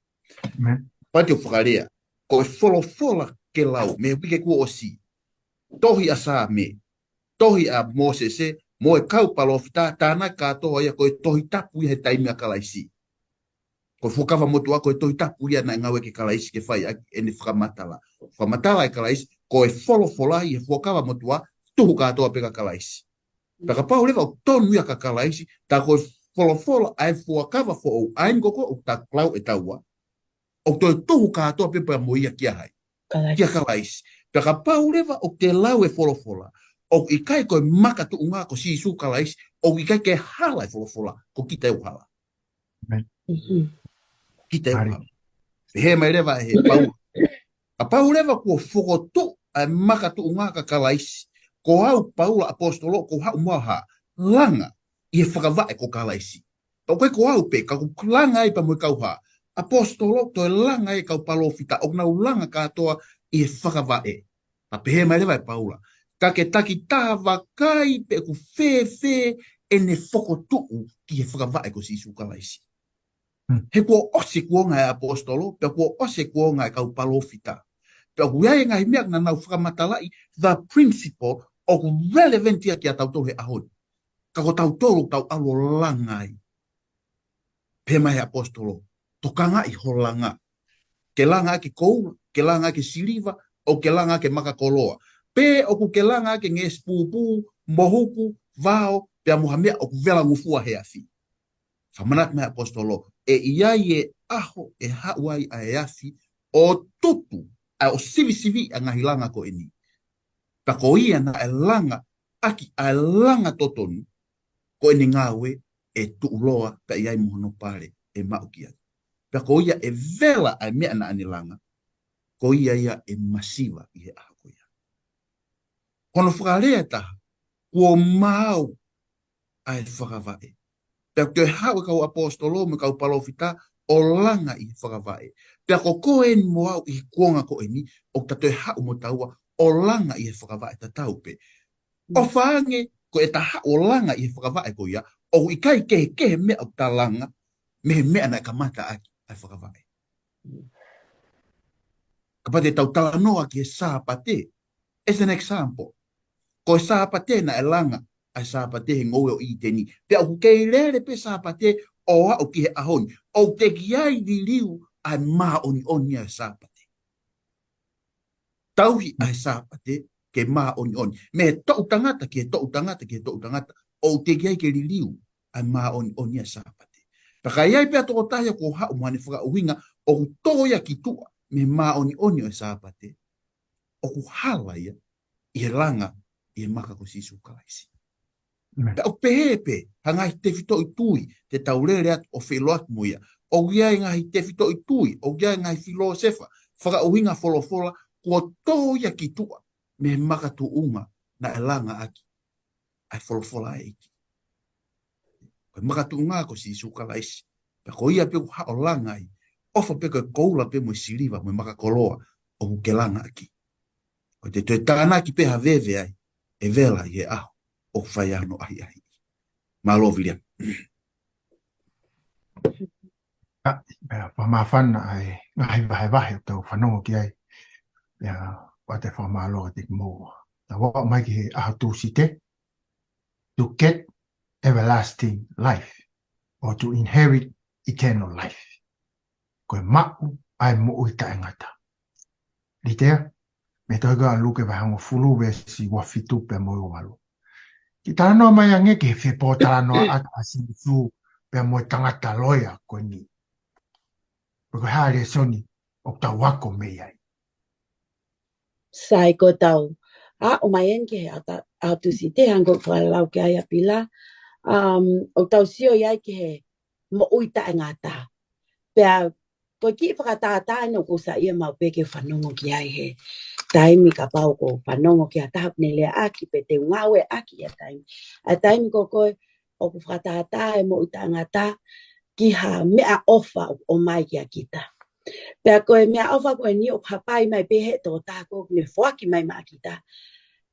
Pati o whakarea, ko e wholofola ke lau, me wike kua o si. Tohi a sā me, tohi a Mosese, mo e kau palofita, tāna katoa ia ko e tohi tapu ia he taimi a kalaisi. Ko whukawa motu a ko e tohi tapu ia na ngawe ke kalaisi ke whai e ne whakamatala. Whakamatala e kalaisi, ko e wholofola i e whukawa motu a tuhu katoa peka kalaisi. Peka pau lewa o tonu ia ka kalaisi, ta ko e wholofola ai whuakawa fo o aingoko o ta klau e taua. O toi tuhu katoa pepa mo ia kia hai. Kia kalaisi. Peka pau lewa o te lau e wholofola. O i kai koe maka tu unga ko si su kalaisi, o i kai ke hala e wholofola, ko kita e uhala. Kita e uhala. He mai lewa he pau. A pau lewa kua whokotu ai maka tu unga ka kalaisi. Ko hau Paula apostolo, ko hau moha langa i e whakawai ko kalaisi. Pau koe ko hau pe, ka ku langa i pa moe kauha. Apostolo, to e langa e kau palofita, o nau langa katoa i e whakawai. Pa pehe mai lewa e Paula. Ka ke taki tawa kai pe ku fe e ne whokotu ki e whakawai ko sisu kalaisi. He kua ose kua ngai apostolo, pe kua ose kua ngai kau palofita. Pe ku iai ngai mea na nau whakamatalai, the principle o ku relevantia ki a tautou he ahoi. Ka ko tautoro tau alo langai. Pe mai apostolo, to kanga i ho langa. Ke langa ki koura, ke langa ki siliva, o ke langa ke makakoloa. Pe o ku ke langa ke nge spupu, mohuku, vao, pe a muhamea o ku vela ngufua he afi. Whamanat mai apostolo, e iai e aho e hauai a e afi, o tutu, a o sivi a ngahilanga ko eni. Pa ko ia na e langa, aki a langa totonu, ko eni ngawe e tuuloa pa iai muhono pare e maukia. Pa ko ia e vela a mea na anilanga, ko ia e masiva i he aho ko ia. Kono whakarea taha, kua mau a e whakawai. Pea te hau kau apostolo me kau palofita o langa i whakawai. Pea ko koe ni mo au i kuonga ko eni o ta te hau mo taua o langa i whakawai ta taupe. O whaange ko e ta hau o langa i whakawai ko ia o i kai kehe mea o ta langa me mea na kamata aki ai whakawai. Ka pate tau tala noa ki e Sapate. As an example. Ko e Sapate na e langa ai Sapate he ngoi o i teni. Pea ku kei lere pe Sapate o au ki he ahoni. O te ki ai di liu ai maa oni ai Sapate. Tauhi ai Sapate ke maa oni. Me tou tangata ki he tou tangata. O te ki ai ke li liu ai maa oni ai Sapate. Paka iai pea toko tahia ko hau mwane whaka uhinga o toia ki tua me maa oni ai Sapate. O ku hala ia i he langa i he maka ko sisu kalaisi. Pe o pehepe, hangai te fito i tui, te taurere atu o wheloat muia. O giai ngai te fito i tui, o giai ngai filosefa, whaka uhinga wholofola, kua toia ki tua, me maka tu unga na e langa aki, ai wholofola e iki. Koe maka tu unga ko sisu kalaisi, pe ko ia pe ha o langa ai, ofa pe koe koula pe mo siliva, mo maka koloa, o ke langa aki. Koe te toe tāna ki peha veve ai, e vela i e aho. O whaiano ai. Malo Viliami. Whamawhana ai ngahi wahe o tau whanongo ki ai. Wate whamaloa te mua. Na wā mai ki he aha tūsi te. To get everlasting life. Or to inherit eternal life. Koe maku ai mo ui ka engata. Litea, me toiga luke wahango fulu wesi wafitu pe mo walo. Ki tāna noa mai ange ke he whepo tāna noa ata asisu pe mo tangata loia koe ni. Pako hea Lesoni o tau wako mei ai. Sai ko tau o mai en ke a tu si te hango whalau ke ai apila o tau sio iai ke he mo uita e ngata pea ko ki whakatata no ko sa ia mau pe ke whanongo ki ai he taimi ka pau ko whanongo ki a tahap ne lea aki pe te ngaue aki a taimi ko koe o ku whakatata e mo uita e ngata ki ha mea ofa o mai ki a kita pea koe mea ofa koe ni o papai mai pe he tō tāko me whaki mai ma kita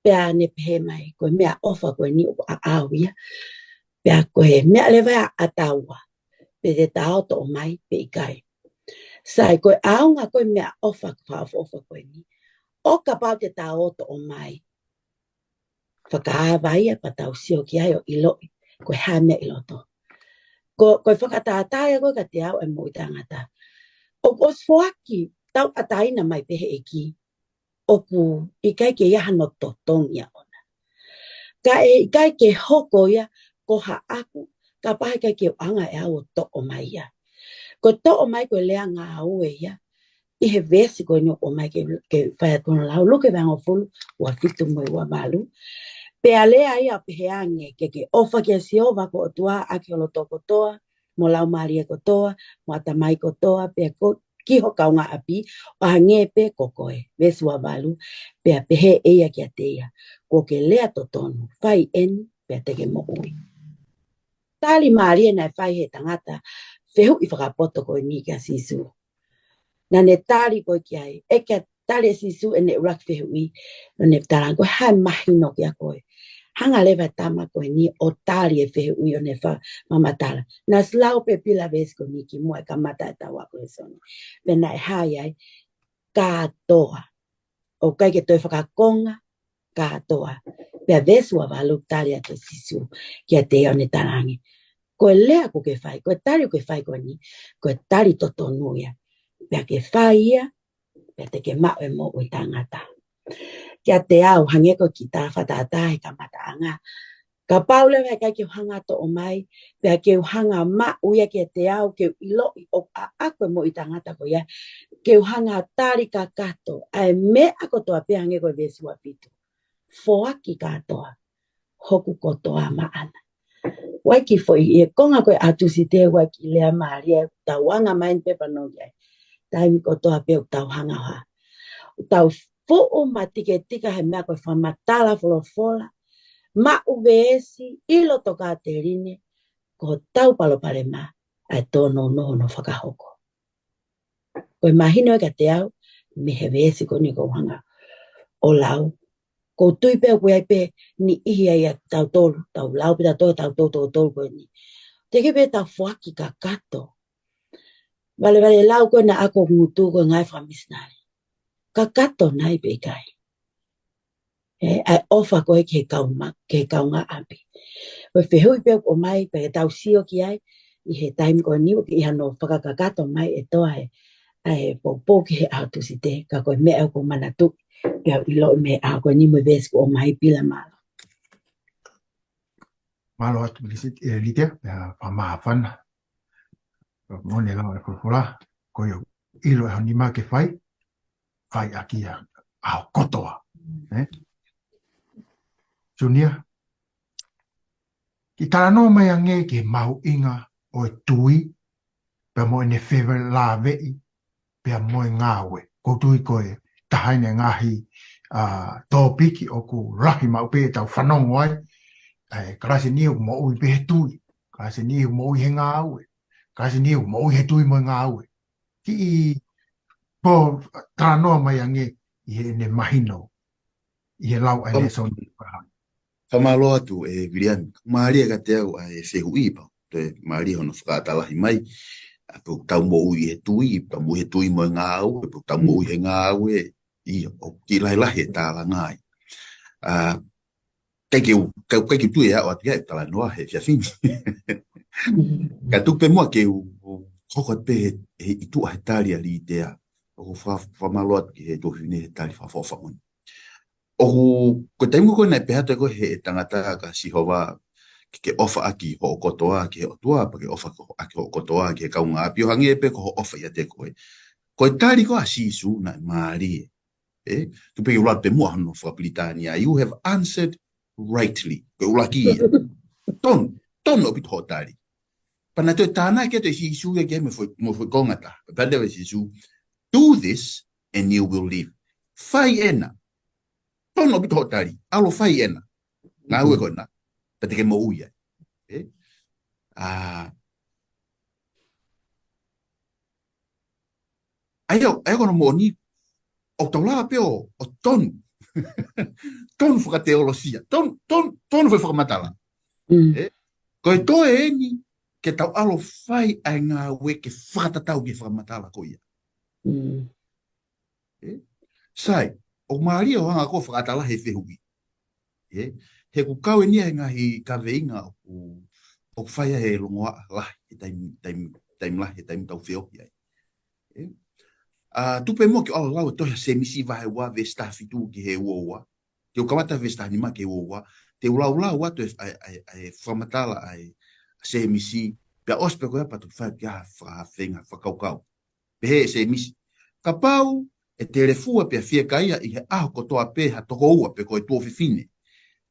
pea ne pehe mai koe mea ofa koe ni o a awia pea koe mea lewa a taua pe te tao tō mai pe ikai sai koe aunga koe mea ofa ofa koe ni o ka pau te tao tō mai whakaawai pa tau sio ki ai o iloi koe hame iloto koe whakatātāia koe ka te au e mo i tangata o swaki tau ataina mai pehe eki o ku ikai ke iaha no totongia ona ka ikai ke hoko ia ko ha aku ka pahe kai ke anga e au o to o mai ia ko to o mai ko lea ngā ue ia i he vesi ko ni o mai ke whaia tona lau luke vango fulu ua fitu mo i ua malu pe a lea ia pehe ange ke ofa ke si ova ko o tua aki o lo toko toa mo lau maria ko toa mo atamai ko toa pe ko ki Hoku Kaunga'api o hangepe ko koe vesi ua malu pe a pehe eia ki a teia ko ke lea to tonu whai en pe a teke mo ui tali maria na whai he tangata whehu i whakapoto koe ni kia sisu na ne tali koe ki ai e kia tali sisu e ne urak whehu i na ne talang koe hai mahino kia koe hanga lewa tama koe ni o tali e whehu i o ne wha mamatala na slau pe pila ves ko ni ki mua e ka mata e tawa koe Lesoni pena e hai ai katoa o kai ke toi whakakonga katoa pea vesua walu tali a te sisu kia te o ne tarangi koe lea ko ke whai koe tali ko ke whai koe ni koe tali totonuia pea ke whai ia pea te ke mau e mo i tangata kia te au hangeko ki tā whatatahe ka mataanga ka Paula me kai ke hanga to o mai pea ke hanga ma uia ke te au ke ilo o a koe mo i tangata ko ia ke hanga tari ka kato ai me ako toa pe hangeko e vesua pitu foaki katoa hoku kotoa maana waiki foi e konga koe atu si te waiki lea maria tauanga main pepa no ia taimi kotoa pe tau hanga ha tau fo'o matike tika he mea koe whamatala folofola ma uveesi ilo toka te rine ko tau palopare ma ai tono no whakahoko koe mahino e ka te au me he veesi ko ni ko hanga o lau ko tui pe koe ai pe ni ihi ai tau tolu tau lau pe tau tolu koe ni te ke pe tau fuaki ka kato vale lau koe na ako ngutu koe Ngaue Fakamisinale ka kato nai pe kai ai ofa koe ke Kaunga'api koe whehui pe o mai pe tau sio ki ai i he time koe ni i hano whakakakato mai e toa ai popo ki he autu si te ka koe mea ko manatu pia ilo me a koe ni mo ves ko mai pila malo malo atu Litea pea whamahawhana mone lau e whulwhula koe ilo e honi ma ke whai aki a kotoa Sunia ki tarano mai ange ke mau inga o e tui pe mo ne fever la vei pe mo ngawe ko tui koe tahaine ngahi topiki o ku rahi mau pe tau whanongo ai klase ni mo ui pe tui klase ni mo ui he ngawe klase ni mo ui he tui mo ngawe ki po tarano mai ange i he ne mahino i he lau ai Lesoni Whamalo atu e Viliami. Maria ka te au e whehu ipa. Te Maria hono whakatalahi mai. Pe tau mo ui he tui, pa mo he tui mo ngā au, pe tau mo ui he ngā au e o ki lahi lahi e tāla ngai. Kai ki tui e au ati e tala noa he whiawhini. Ka tupe mua ke hoko pe he itua he tāri a Litea. O whamalo atu ki he tohine he tāri whawhawhamoni. Ko taimu ko nei peha ko he tangata ka sihowa ke ofa aki ho kotoa ke otua pa ke ofa aki ho kotoa ke Kaunga'api o hangi pe ko ofa ia te koe. Ko tari ko asisu na mari. Tu pe ulat pe mua no Britania. You have answered rightly. Ko ulaki. Ton o bit hotari. Pana te tana ke te sisu ke me foi kongata. Pande we sisu. Do this and you will live. Fai ena. Ton o bit hotari. Alo fai ena. Nga ue kona. Pate ke mo uia. Ayo kono mo ni o taula pe o ton. Ton whakateolosia. Ton whakamatala. Ko e toe eni ke tau alo fai ai ngā we ke whakatatau ke whakamatala ko ia. Sai, o Maria o hanga ko whakatala he whehui. He ku kau e nia ngahi ka veinga o whaia he longoa lahi, he taim lahi, he taim tau whiohi ai. Tupe mo ki ala lau toha se misi vahe wa ve stafi tu ki he uoua. Te o kawata ve stafi ma ke uoua. Te ulau watu e whamatala ai se misi. Pea ospe ko epa tu whae kia whenga whakaukau. Pe he se misi. Ka pau e te refua pea fia kaia i he aho kotoa pe ha toko ua pe koe tuo whiwhine.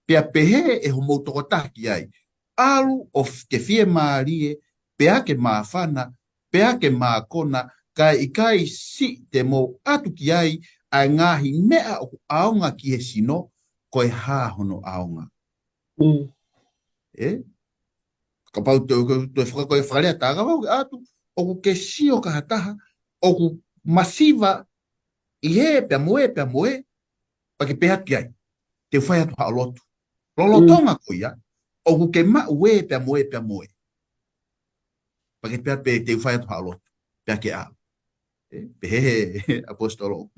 Pea pehe e homo toko taki ai. Alu of ke fie maarie, pea ke maafana, pea ke maakona, kai si te mo atu ki ai a ngahi mea o aonga ki he sino koe hāhono aonga. Ka pau te whakakoe whakarea tāga wau atu, o ku ke sio ka hataha, o ku masiva i he pea moe, pa ke pea ki ai, te whai atu haolotu. Lolotonga ko ia, o ku ke ue pea moe. Pa ke pea pe te whai atu haolotu, pea ke a. Pe apostolo,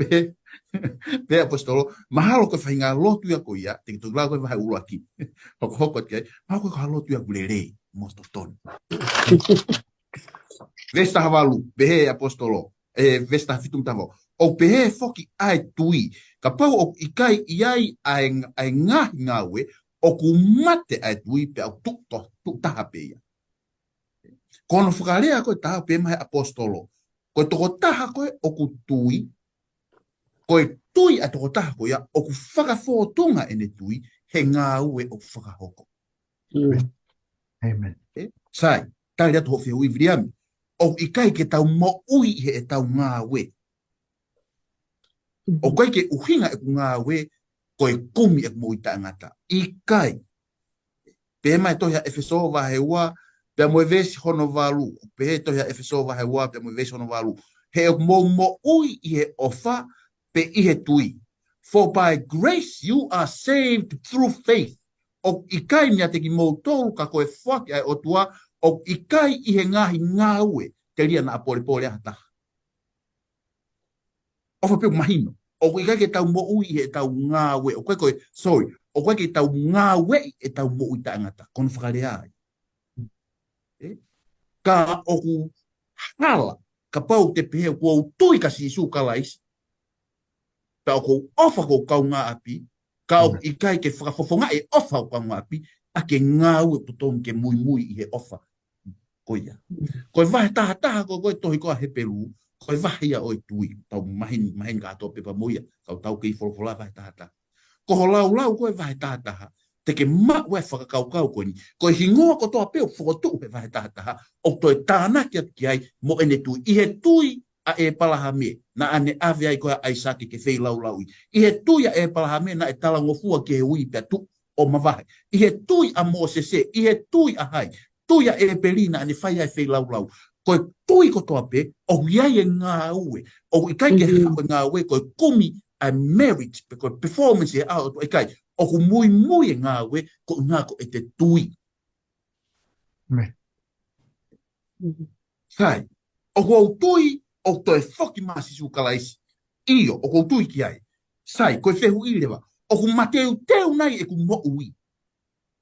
pe apostolo, mahalo ko whainga lotu ia ko ia, te ki tu lau koe wahai ulu aki. Hoko ki ai, mahalo ko lotu ia kulere, mosto ton. Vesta havalu, pehe apostolo, vesta fitum tavo. O pehe foki ai tui, ka pau o ikai iai ai ngahi ngaue, o ku mate ai tui pe au tuk taha pe ia. Kono whakarea koe taha pe mai apostolo, koe toko taha koe o ku tui, koe tui a toko taha koe ia, o ku whakawhotunga ene tui, he ngaue o whakahoko. Amen. Sai, tai atu ho whiu i Viliami. O ikai ke tau mo ui he e tau ngaue. O koe ke uhinga e ku ngaue, koe kumi e ku mo i taangata. Ikai. Pe mai tohia efeso vahe ua, pe mo vesi hono valu. Pe tohia efeso vahe ua, pe mo vesi hono valu. He mo ui i he ofa, pe i he tui. For by grace you are saved through faith. O ikai mea te ki mo tolu ka koe whaki ai o tua, o ikai i he ngahi ngaue, te ria na apore ahataha. O whapeu mahino. O ikai ke tau mo ui he tau ngaue. O koe sorry. O koe ke tau ngaue e tau mo ui taangata. Kono whakarea ai. Ka o ku hala, ka pau te pehe kua tui ka sisu ka laisi. Ta o ku ofa ko Kaunga'api, ka o ikai ke whakafofonga e ofa o Kaunga'api, a ke ngaue puton ke mui i he ofa. Koia. Koe vahe taha koe tohi koa he peru, koe vahe ia oi tui, tau mahin ka ato pepa moia, tau ke i wholofola vahe taha. Koho lau koe vahe taha, te ke ue whakakaukau koe ni, koe hingoa ko toa peo whakotu he vahe taha, o toi tāna ki ai, mo ene tui. I he tui a e palaha me, na ane ave ai koe aisake ke whei lau. I he tui a e palaha me, na e talangofua ke he ui pia tu o mavahe. I he tui a mo sese, i he tui a hai, tui a e pelina ane whai ai whei lau. Koe tui ko toa pe, o iai e ngā ue, o ikai ke hako ngā ue, koe kumi a merit, koe performance e au, o ikai, o ku mui e ngā ue, ko ngā ko e te tui. Sai, o ku tui, o toi whoki māsisu kalaisi. Iyo, o ku tui ki ai. Sai, koe whehu i lewa, o ku mateu teu nai e ku mo ui.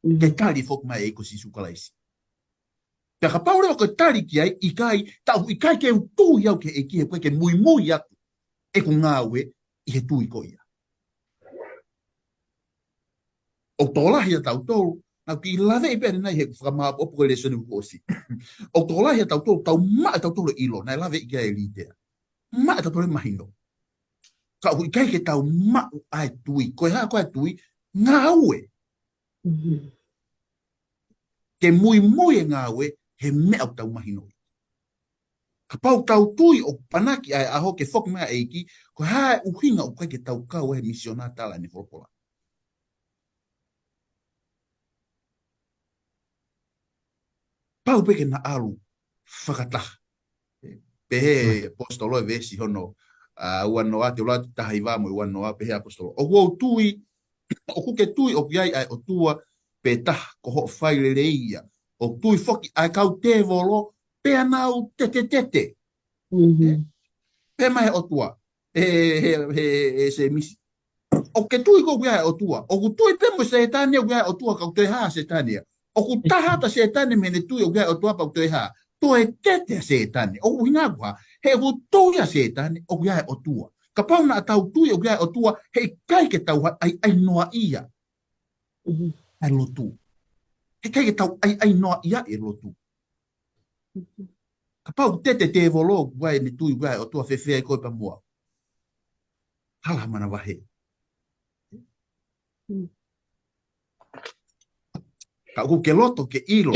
Ke tari whoki mai e ko sisu kalaisi. Pea ka paure o ka tari ki ai, ikai ke tui au ke e ki he koe ke mui atu. E ku ngā ue, i he tui ko ia. O tōlahi a tau tōru, nau ki lawe i pēne nei he whakamaa opo koe Lesoni Vukosi. O tōlahi a tau tōru, tau maa tau tōru ilo, nai lawe i kia e Litea. Maa tau tōru mahino. ka ui kai ke tau mau ai tui, koe ha koe tui, Ngaue. Ke Moimoi Ngaue, he mea o tau mahino. Ka pau tau tui o panaki ai aho ke whok mea eiki, koe ha uhinga o kai ke tau kau he misiona tala ni wholopola. Pau peke na alu, whakataha. Pehe apostolo e vesi hono, uanoa te ola taha i vamo i uanoa pehe apostolo. O huau tui, o kuke tui o kiai ai o tua, pe taha ko ho whaile reia. O tui whoki ai kau te volo, pe anau te. Pe mai o tua, se misi. O ke tui ko kiai o tua, o ku tui pe mo se etania kiai o tua kau te haa se etania. O ku taha ta se etania mene tui o kiai o tua pau te haa. To e tete se etania, o hinga kwa, he o toia se etania o kiai o tua. Ka pau na tau tui o kiai o tua, he kai ke tau ai noa ia. Ai lotu. He kai ke tau ai noa ia e lotu. Ka pau tete te volo guai ni tui guai o tua whewhea i koe pa mua. Hala mana wahe. Ka uku ke loto ke ilo,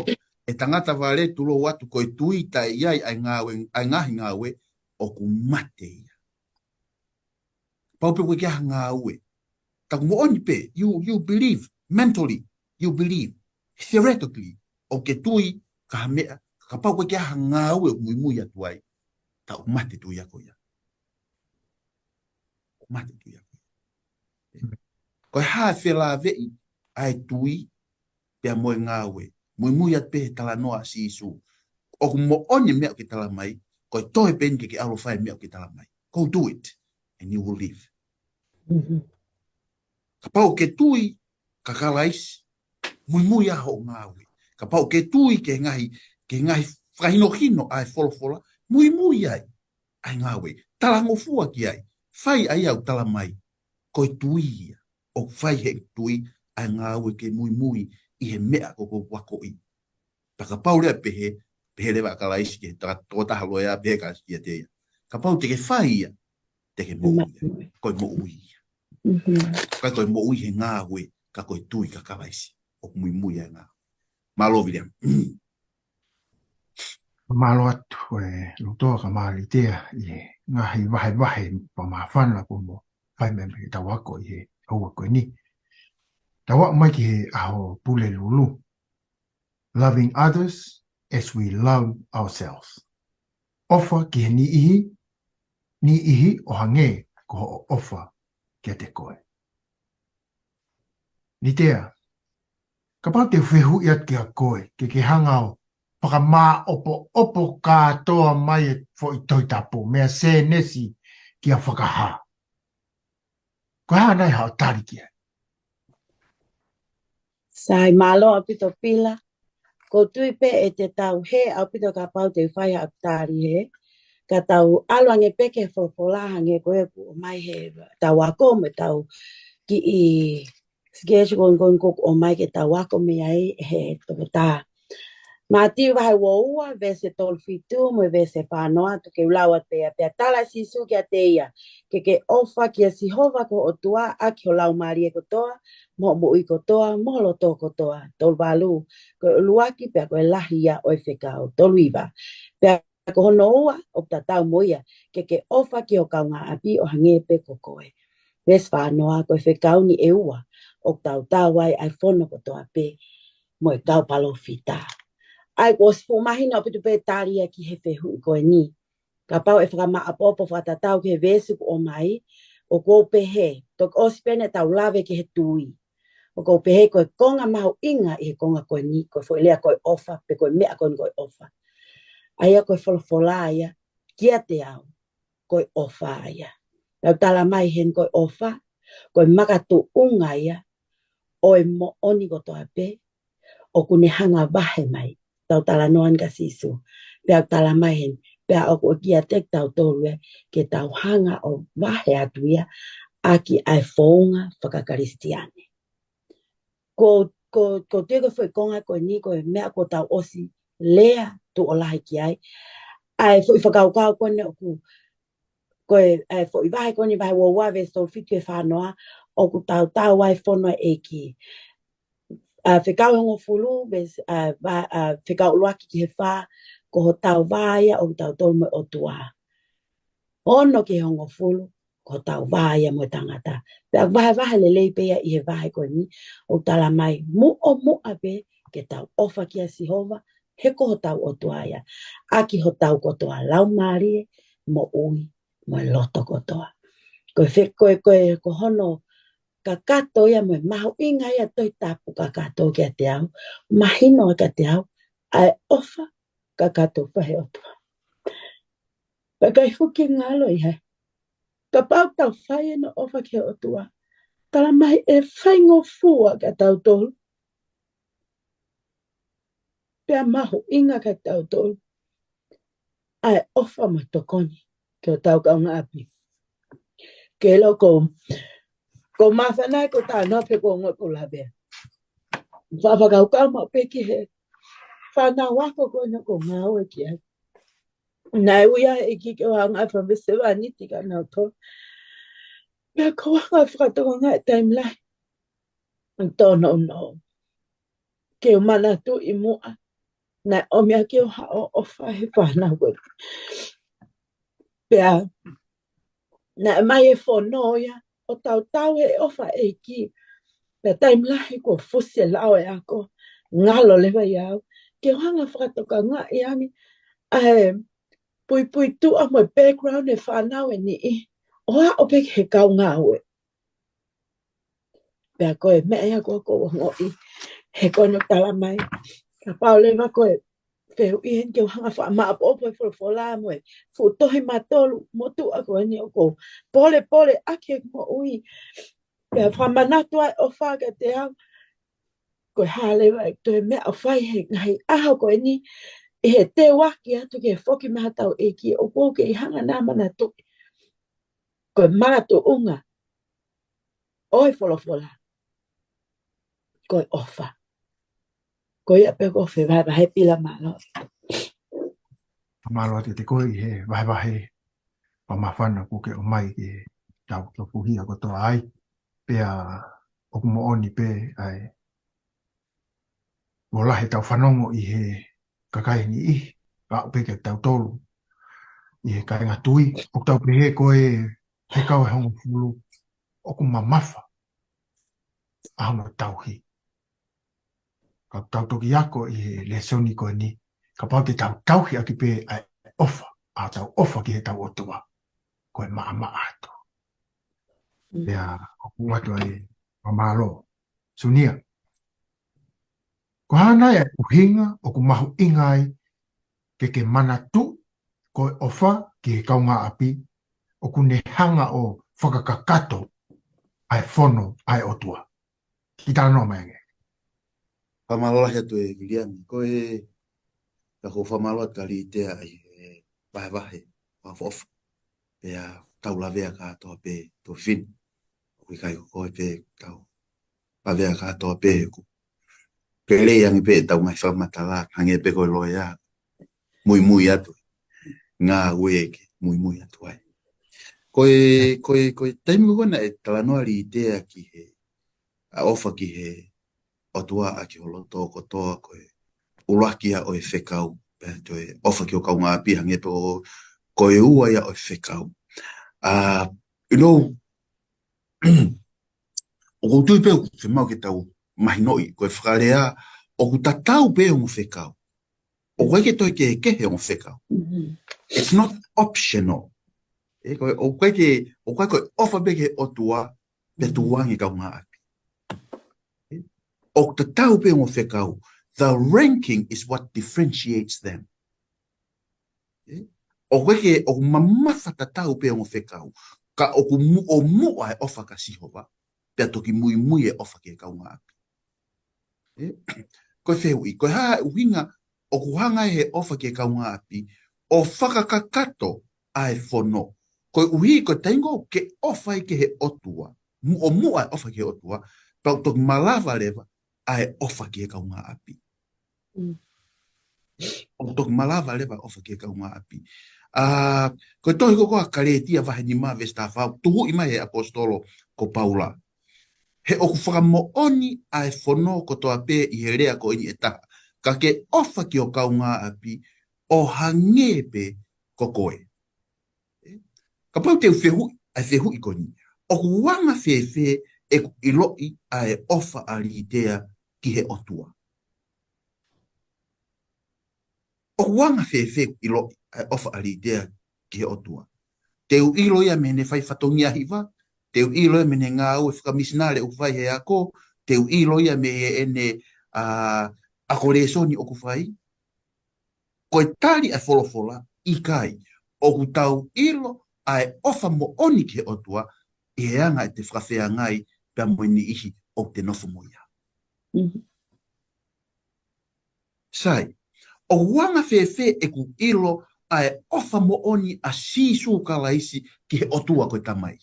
e tangata wale tulo watu koe tui tai iai ai ngahi Ngaue o ku mate ia. Pau pe koe kia Ngaue. Ta ku mo oni pe, you believe, mentally, you believe, theoretically, o ke tui ka hamea, ka pau koe kia Ngaue o mui atuai, ta u mate tui ako ia. Mate tui ako. Koe haa whela vei ai tui, pia moe Ngaue, mui at pe tala noa si isu. O ku mo oni mea ki tala mai, koe toi pen ke alo whai mea ki tala mai. Go do it, and you will live. Ka pau ke tui, ka kalais, mui aho Ngaue. Ka pau ke tui ke ngahi whahino ai wholofola, mui ai Ngaue. Tala ngofua ki ai, whai ai au tala mai, koe tui ia. O whai he tui, ai Ngaue ke mui i he mea koko wako i. Ka pau rea pehe lewa kalais ke taha loea pehe ka skia te ia. Ka pau te ke whai ia, te ke mo ui. Koe mo ui ia. Koe mo ui he Ngaue, ka koe tui ka kalaisi. O mui ai Ngaue. Malo Viliami. Malo atu Lautohi ka maa Litea i he ngahi wahe pa maa whana po mo whai me me tawako i he haua koe ni. Tawako mai ki he aho pule lulu. Loving others as we love ourselves. Ofa ki he ni ihi o hange ko ho ofa kia te koe. Litea, ka pau te whehu iat ki a koe, ke hangao, paka maa opo katoa mai e fo i toi tapo, mea se nesi ki a whakaha. Ko haa nei hao tari kia. Sai malo apito pila, ko tui pe e te tau he apito ka pau te whai a tari he, ka tau aluange peke wholaha nge koe ku o mai he tau ako me tau ki i sketch kon o mai ke tau ako me ai he toko tā. Mā tiu wahai waua vese tol fitu mo vese whanoa to ke ulawa pea tala sisu kia te ia ke ofa kia sihova ko o tua a ki o lau maari e kotoa mo i kotoa mo loto kotoa tol walu ko luaki pea ko e lahi ia o e whekao tolu iwa pea ko hono ua o tatau moia ke ofa ki o Kaunga'api o hangepe ko koe ves whanoa ko e whekao ni e ua o tau wai ai whono kotoa pe mo e kau palo fita. Ai ko spo mahina o pitu pe taria ki he whehu i koe ni. Ka pau e whakama apopo whakatatau ki he vesu o mai, o ko pehe, tok ospene tau lave ki he tui. O ko pehe koe konga mahu inga i he konga koe ni, koe fwelea koe ofa, pe koe mea koe ofa. Aia koe wholofola aia, kia te au, koe ofa aia. Nau tala mai hen koe ofa, koe makatu unga aia, o e mo oni kotoa pe, o kune hanga wahe mai. Tau tala noan ka sisu. Pea tala mahen, pea o kia tek tau tolue, ke tau hanga o wahe atuia, aki ai whaunga whakakaristiane. Ko teko whai konga koe ni koe mea ko tau osi, lea tu o lahi ki ai fui whakaukau kone o ku, koe fo I wahe koni wahe wa ve so fitu e whanoa o ku tau wai whono e ki. Whikau hongo fulu, whikau luaki ki he wha, ko ho tau vāia o tau tolu mo o tua. Ono ki hongo fulu, ko tau vāia mo tangata. Pea wahe le lei pea I he wahe koe ni, o tala mai mu a pe, ke tau ofa ki a Sihova, he ko ho tau o tua ia. Aki ho tau kotoa lau marie, mo ui, mo loto kotoa. Koe hono, ka kato ia mo mahu inga ia toi tapu ka kato kia te au. Mahino ka te au, ai ofa ka kato whahe otua. Pa kai huki ngalo I he. Ka pau tau whae no ofa kia otua. Tala mai e whaingo fua ka tau tolu. Pea mahu inga ka tau tolu. Ai ofa mo tokoni kia tau Kaunga'api. Ke loko, ko mawhanai ko tā nope ko ngoko labea. Whawhakau ma peki he. Whanau wako ko na ko Ngaue kia. Nai uia e ki ke wanga whamese niti ka nau to. Mea ko wanga whakatoko ngai taimlai. Tono no. Ke o mana tu I mua. Nai o mea ke o hao o whahe whanau koe. Pea. Nai mai e whonoia. O tau he ofa e ki. Pea taimlai ko fusi lao e ako. Ngalo lewa iau. Ke wanga whakatoka ngai ani. Pui tu a mo background e whanau e ni I. Oa o peke he Kaunga'api. Pea koe mea koe ko ngoi. He kono tala mai. Ka Paula ma koe. Whehu I hen ke wanga wha maa popo e whola mo e. Futohi matolu mo tu a koe ni o ko. Pole ake mo ui. Pea whamanatua o whaga te au. Koe halewa e toi mea o whai he ngai. Aha koe ni. I he te waki atu ke whoki maha tau e ki. O kou ke I hanga nā mana tuki. Koe mātu unga. Oi fola. Koe ofa. Koe a pe ko fe vai pila malo. Malo te koe I he wahe pa mawhana ko ke o mai ke tau puhia ko toa ai. Pea o kumo oni pe ai. Mo lahe tau whanongo I he kakai ni I. Ka o pe ke tau tolu. I he kai ngā tui. O tau pehe koe he kau e hongo fulu. O kuma mawha. Ahama tauhi. Ka tau toki ako I he Lesoni koe ni. Ka pau te tauhi aki pe ai ofa. A tau ofa ki he tau otua. Koe maa ato. Pea o kuatu ai mamalo. Sunia. Ko hana e uhinga o ku mahu ingai ke mana tu koe ofa ki he Kaunga'api o ku ne hanga o whakakakato ai whono ai otua. Ki tāna no mai nge. Whamalola he tu e Viliami. Koe ka ko whamaloa ka Litea ai e wahe. Wafofa. Pea taulavea ka toa pe to fin. Koe kai koe pe tau. Pavea ka toa pe ko. Pele yang pe tau mai whamatala. Hange pe koe loia. Moimoi atu. Ngaue ke moimoi atu ai. Koe taimi kona e talanoa Litea ki he. A ofa ki he. Otua a ki holoto kotoa koe. Ulakia o e whekau. Pea ofa ki o Kaunga'api hange pe o koe ua ia o e whekau. You know, o koutu pe o whemau ke tau mahinoi, koe whakarea, o ku tatau pe o whekau. O koe ke toi ke kehe o whekau. It's not optional. O koe ofa pe ke otua, pe tuangi Kaunga'api. O tatau pe o whekau, the ranking is what differentiates them. O koe ke o mamawha tatau pe o whekau, ka o mua e ofa ka Sihova, pea toki mui e ofa ke Kaunga'api. Koe whehui, koe haa uhinga o kuhanga he ofa ke Kaunga'api, o whakakakato ai whono. Koe uhi, koe taingo ke ofa i ke he otua, o mua e ofa ke otua, pea toki malawa lewa ai ofa ke Kaunga'api. O toki malawa lewa ofa ke Kaunga'api. Ko tohi ko a Litea vahe ni ma vesta fa tuhu ima he apostolo ko Paula. He oku whakamooni ai whono ko toa pē I he rea ko ini e taha. Ka ke ofa ki o Kaunga'api o hangepe ko koe. Ka pau te whehu ai whehu I koni. Oku wanga whewhe e ku iloi ai ofa a Litea ki he otua. Oku wanga whewhe iloi ai ofa a Litea ki he otua. Te u ilo ia mene whai whatongia hiva, te u ilo ia mene Ngaue Fakamisinale u whai he ako, te u ilo ia me ene ako Lesoni o ku whai. Koe tari ai wholofola I kai, o ku tau ilo ai ofa mo oni ki he otua, I he anga e te whakawhea ngai pia moini ihi o te nofo moia. Sai, o wanga whewhe e ku ilo ai ofa mo oni a sisu kalaisi ki he otua koe tamai.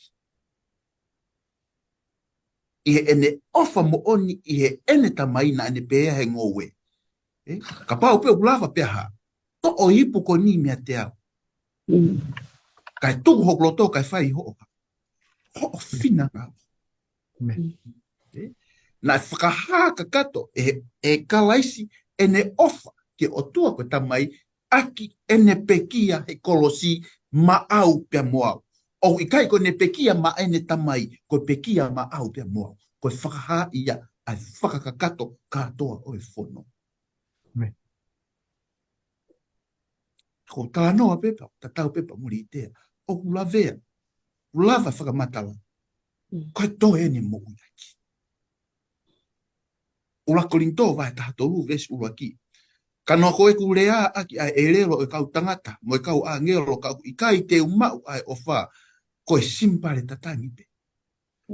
I he ene ofa mo oni I he ene tamai na ene pēa he ngowe. Ka pau pēo kulawa pēa ha. To o hipu ko ni mea te au. Kai tuku hokloto kai whai ho'oka. Ho'o whina ngā. Na whakahaka kato e kalaisi ene ofa ki otua koe tamai aki ene pekia he kolosi ma au pia moau. O I kai ko ne pekia ma ene tamai ko pekia ma au pia moau. Ko whakaha ia ai whakakakato katoa o e whono. Ko tala noa pepa, ta tau pepa muri Litea. O kulavea, kulava whakamatala. Koe to ene mo uiaki. Ula kolinto vai taha toru vesi ulaki. Kano koe ku rea aki ai e lero e kau tangata, mo e kau a ngero kau I kai te umau ai ofa, koe simpare tatangi pe.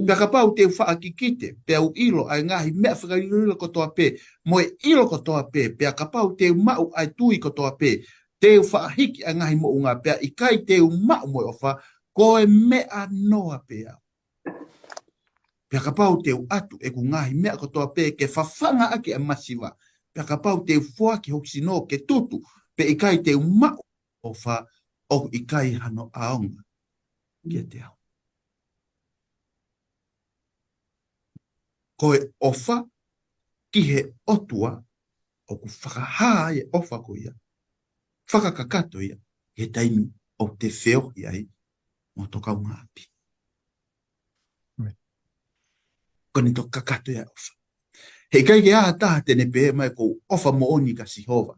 Pea ka pau te uwha aki kite, pea u ilo ai ngahi mea whakarilo kotoa pe, mo e ilo kotoa pe, pea ka pau te umau ai tui kotoa pe, te uwha hiki ai ngahi mo unga, pea I kai te umau mo e ofa, koe mea noa pea. Pea ka pau te atu e ku ngahi mea kotoa pe, ke whawhanga aki a masiwa, pea ka pau te uwha ki hoksino ke tutu, pe I kai te umau ofa, o I kai hano aonga, kia te au. Koe ofa ki he otua o ku whakahaa e ofa ko ia. Whakakakato ia he taimi o te wheo iai mo to Kaunga'api. Kone to kakato ia ofa. He kai ke aha taha tene pehe mai ko ofa mo oni ka sihova.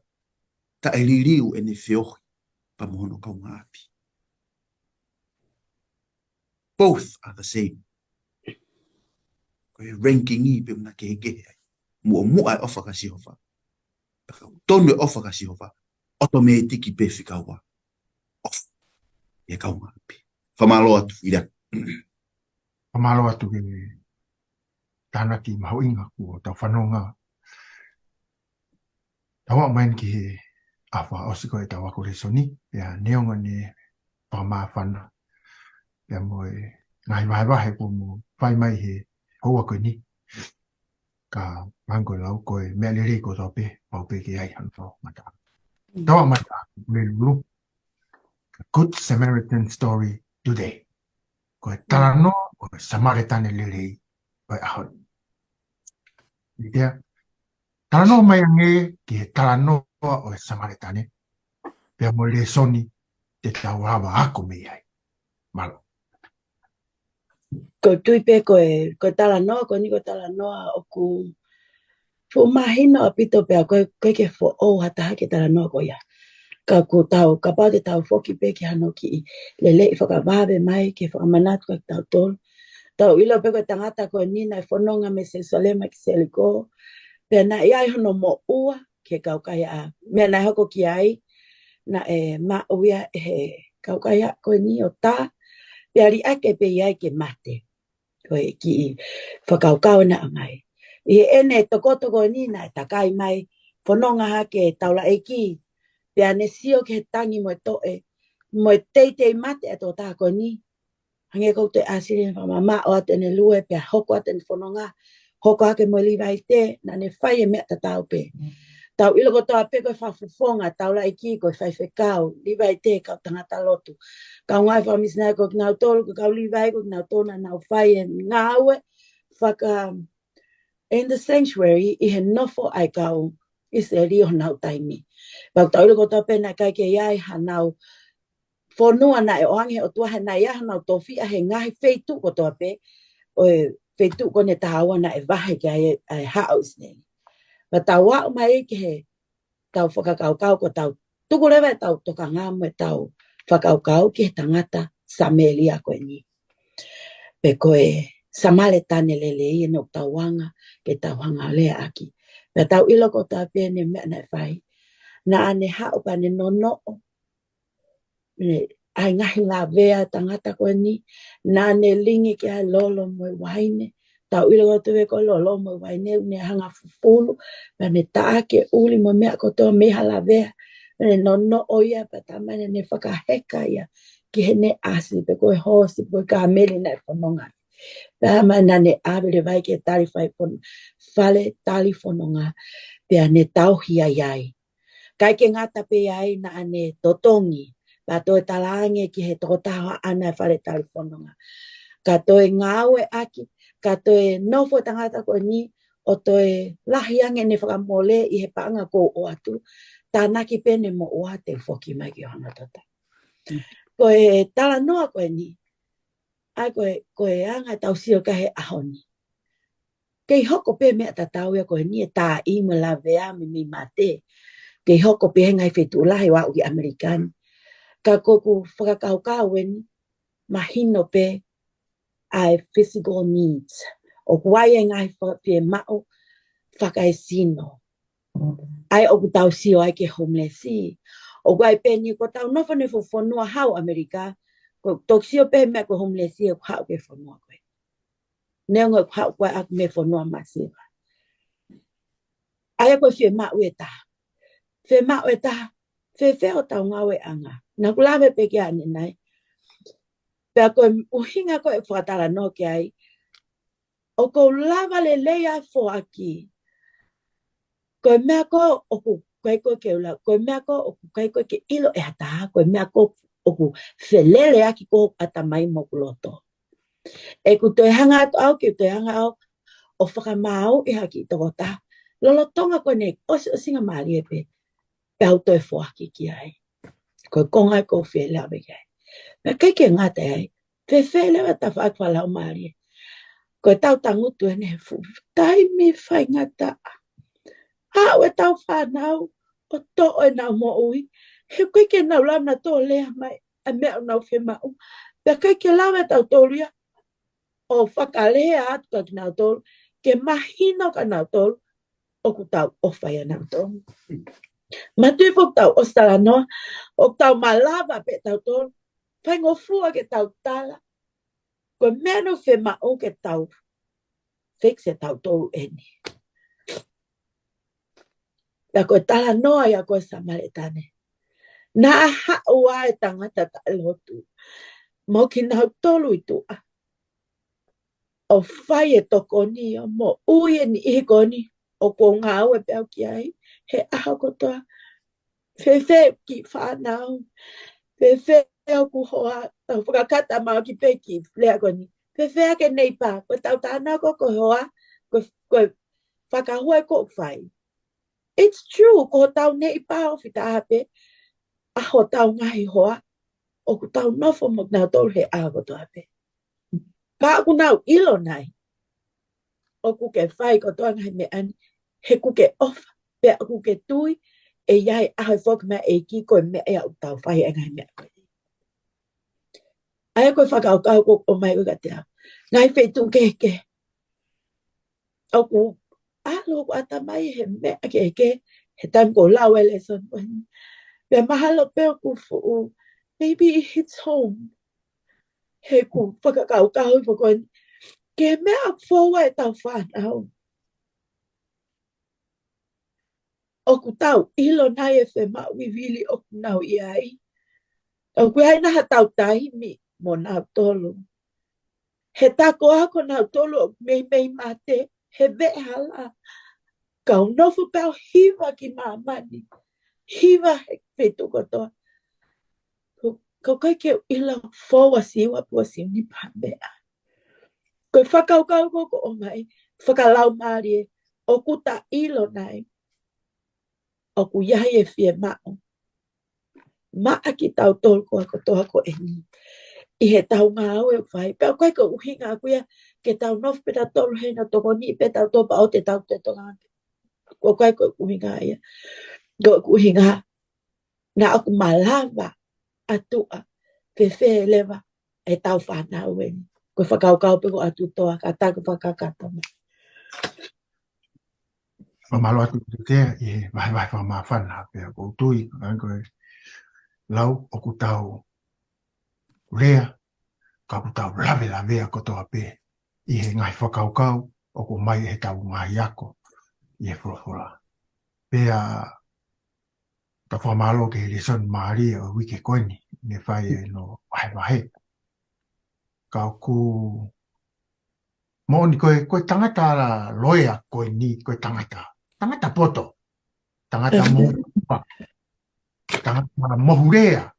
Ta e liriu e ne wheo pa mohono Kaunga'api. Both are the same. Koe ranking I pe una kehe ai. Mua ofa ka sihova. Tonu e ofa ka sihova. Automatiki pe whikaua. Ofa. E Kaunga'api. Whamalo atu ira. Whamalo atu ke tāna ki mahoinga ko tau whanonga. Tawa main ki he awha osiko e tau ako Lesoni. Pea neonga ne whamaa whana. Pea moe ngai wahe ko mo whai mai he hoa koe ni. Ka mango lau koe mea lere ko tau pe. Pau pe ke ai hanwhao mata. Tawa mata. Me lulu. Good Samaritan story today. Koe tarano o Samaritane lere koe ahon. Litea. Tarano mai ange ki he tarano o Samaritane. Pea mo Lesoni te tau hawa ako me ai. Malo. Ko tui pe ko tala noa, ko ni ko tala noa o ku fu mahino a pito pe ko ke fo o hata ke tala noa ko ia. Ka ku tau, ka pau te tau foki pe ki hano ki lele I whakawawe mai ke whakamanatu ka tau tolu. Tau ilo pe ko tangata ko ni na whanonga me se solema ki se liko. Pea na iai hono mo ua ke kaukai a. Mea na hoko ki ai na e ma uia he kaukai a ko ni o ta. Pea ri ake pe iai ke mate. Koe ki whakaukau na mai. I ene toko ni na takai mai whanonga ha ke taula e ki. Pea ne sio ke tangi mo toe. Mo teitei mate ato tako ni. Hange kou te asiri whamama o atene lue pea hoko atene whanonga. Hoko ake mo liwai te na ne whai e mea tatau pe. Tau ilo ko toa pe koe whafufonga, tau la iki koe whaiwhekau, liwai te kau tangata lotu. Kau Ngaue Fakamisinale ko ngau tolu, ko kau liwai ko ngau tona nau whai e Ngaue in the sanctuary, I he nofo ai kau I se rio nau taimi. Pau tau ilo ko toa pe na kai ke iai hanau whonua na e oange o tua he na ia hanau tofi a he ngahi feitu ko toa pe, o e feitu ko ne tahawa na e vahe ke ai hao isnei. Ma tau wao mai ke he tau whakakaukau ko tau tukurewe tau toka ngamu e tau whakaukau ki he tangata samelia koe ni. Pe koe samale tane lele I no tau wanga ke tau hanga lea aki. Pe tau ilo ko tau pe ne mea na e whai. Na ane hao pa ne nono ai ngahi ngā vea tangata koe ni. Na ane lingi ke ai lolo moe waine. Tau ilo ko tuwe ko lolo moe waine ne hanga fufulu. Pa ne taa ke uli mo mea ko toa meha la vea. Ne nono oia pa tamane ne whakaheka ia. Ki he ne asi pe koe hosi pe koe ka meli na e whanonga. Pe ama na ne awele vai ke tarifai pon fale talifononga. Pe ane tauhi ai ai. Kai ke ngata pe ai na ane totongi. Pa toe talange ki he totaha ana e whare talifononga. Ka toe ngaue aki. Ka toe nofo tangata ko ni. O toe lahiange ne whakamole I he paanga ko o atu. Tānaki pene mo o te whoki mai ki hanga tota. Ko e tala noa koe ni. Ai koe anga tau sio ka he ahoni. Kei hoko pe mea tatau ia koe ni e tā ima la vea mi mate. Kei hoko pe hengai whetu lahi wa uki Amerikani. Ka koku whakakaukau weni. Mahino pe ai physical needs. O kuai e ngai pe mao whakaesino. Ai oku tau sio ai ke homelessi. O kuai pe ni ko tau nofo ne whanua hau Amerika. Ko tok sio pe mea ko homelessi e hau ke whanua koe. Neongo hau koe aku me whanua masiwa. Ai koe whi mao e ta. Whi mao e ta. Whi o tau ngaue anga. Na kulawe pe ke ane nai. Pea koe uhinga koe whakatara no ke ai. O ko lava le leia fo aki. Koe mea ko oku kai koe ke ula. Koe mea ko oku kai koe ke ilo e hata. Koe mea ko oku whelele aki ko atamai moku loto. E ku toi hanga atu au ki toi hanga au. O whakamau e haki toko ta. Lolo tonga koe ne o singa maari e pe. Pe au toi fo aki ki ai. Koe konga ko whelele awe ki ai. Pea kai ke ngata ai. Whelele wa ta whakwalau maari e. Koe tau tangutu e ne fu. Tai mi whai ngata. Hau e tau whanau. O to e nau mo ui. He koe ke nau lau na tō lea mai. A mea nau whemau. Pea kai ke lau e tau tōria. O whakalea atu ka nau tōru. Ke mahino ka nau tōru. O ku tau ofai a nau tōru. Matui fok tau ostala noa. O tau malava pe tau tōru. Whai ngofua ke tau tala. Koe mea no whemau ke tau. Fixe tau tōru eni. Ia koe tala noa ia koe samaretane. Na aha ua e tangata ta lotu. Mo ki nau tolu I tua. O whai e toko ni o mo ui e ni ihi koni. O ko ngau e peo ki ai. He aha kotoa. Whewhe ki whanau. Whewhe o ku hoa. Tau whakakata mau ki pe ki lea koni. Whewhe ke Neighbour. Ko tau tāna ko hoa. Ko whakahua ko whai. It's true. Ko tau Neighbour o whita hape. Aho tau ngahi hoa. O ku tau nofo mo nau tolu he aha kotoa pe. Ka aku nau ilo nai. O ku ke whai kotoa ngai me ani. He ku ke ofa. Pe aku ke tui. E iai ahoi whok mea e ki koe mea e au tau whai e ngai mea koe. Ai koe whakaukau ko o mai uka te au. Ngai whetu ke. O ku alo ku atamai he mea ke. He time ko lau e Lesoni. Pea mahalo peo ku fuu. Maybe it hits home. He ku whakakaukau I whakoni. Ke mea fōua e tau whanau. O ku tau ilo nai e whema wiwili o ku nau iai. O ku hai naha tau tahimi mo nau tolu. He tako ako nau tolu o mei mate. He vehala. Kau nofu pau hiva ki mamani. Hiva he fetu kotoa. Kau kai ke ila fowa siwa pua siuni pambea. Koe whakaukau koko o mai, whakalau maari e, o kuta ilo nai, o ku yahi e fie mao. Maa ki tau tolko ako toha ko e ni. I he tau ngā au e whai, pēo koe ko uhi ngā kuia, ke tau nof peta tolu hei na toko ni pe tau topa o te tau te tonga. Ko koe ko uhi ngā ia. Ko uhi ngā, na aku malava atua, pe fe lewa, e tau whanau e ni. Ko whakaukau pe ko atu toa, ka taku whakakata mai. Mamalo atu te i he vai whamawhana pia ko tui koe lau o ku tau rea ka ku tau lawe ko toa pe i he ngai whakaukau o ku mai he tau ngai ako i he whurafura. Pea ta whamalo ke Lesoni maari o wike koini me whai e no wahe. Ka ku Moni koe tangata la loea koe ni koe tangata. Tangata poto. Tangata mohupa. Tangata mohurea.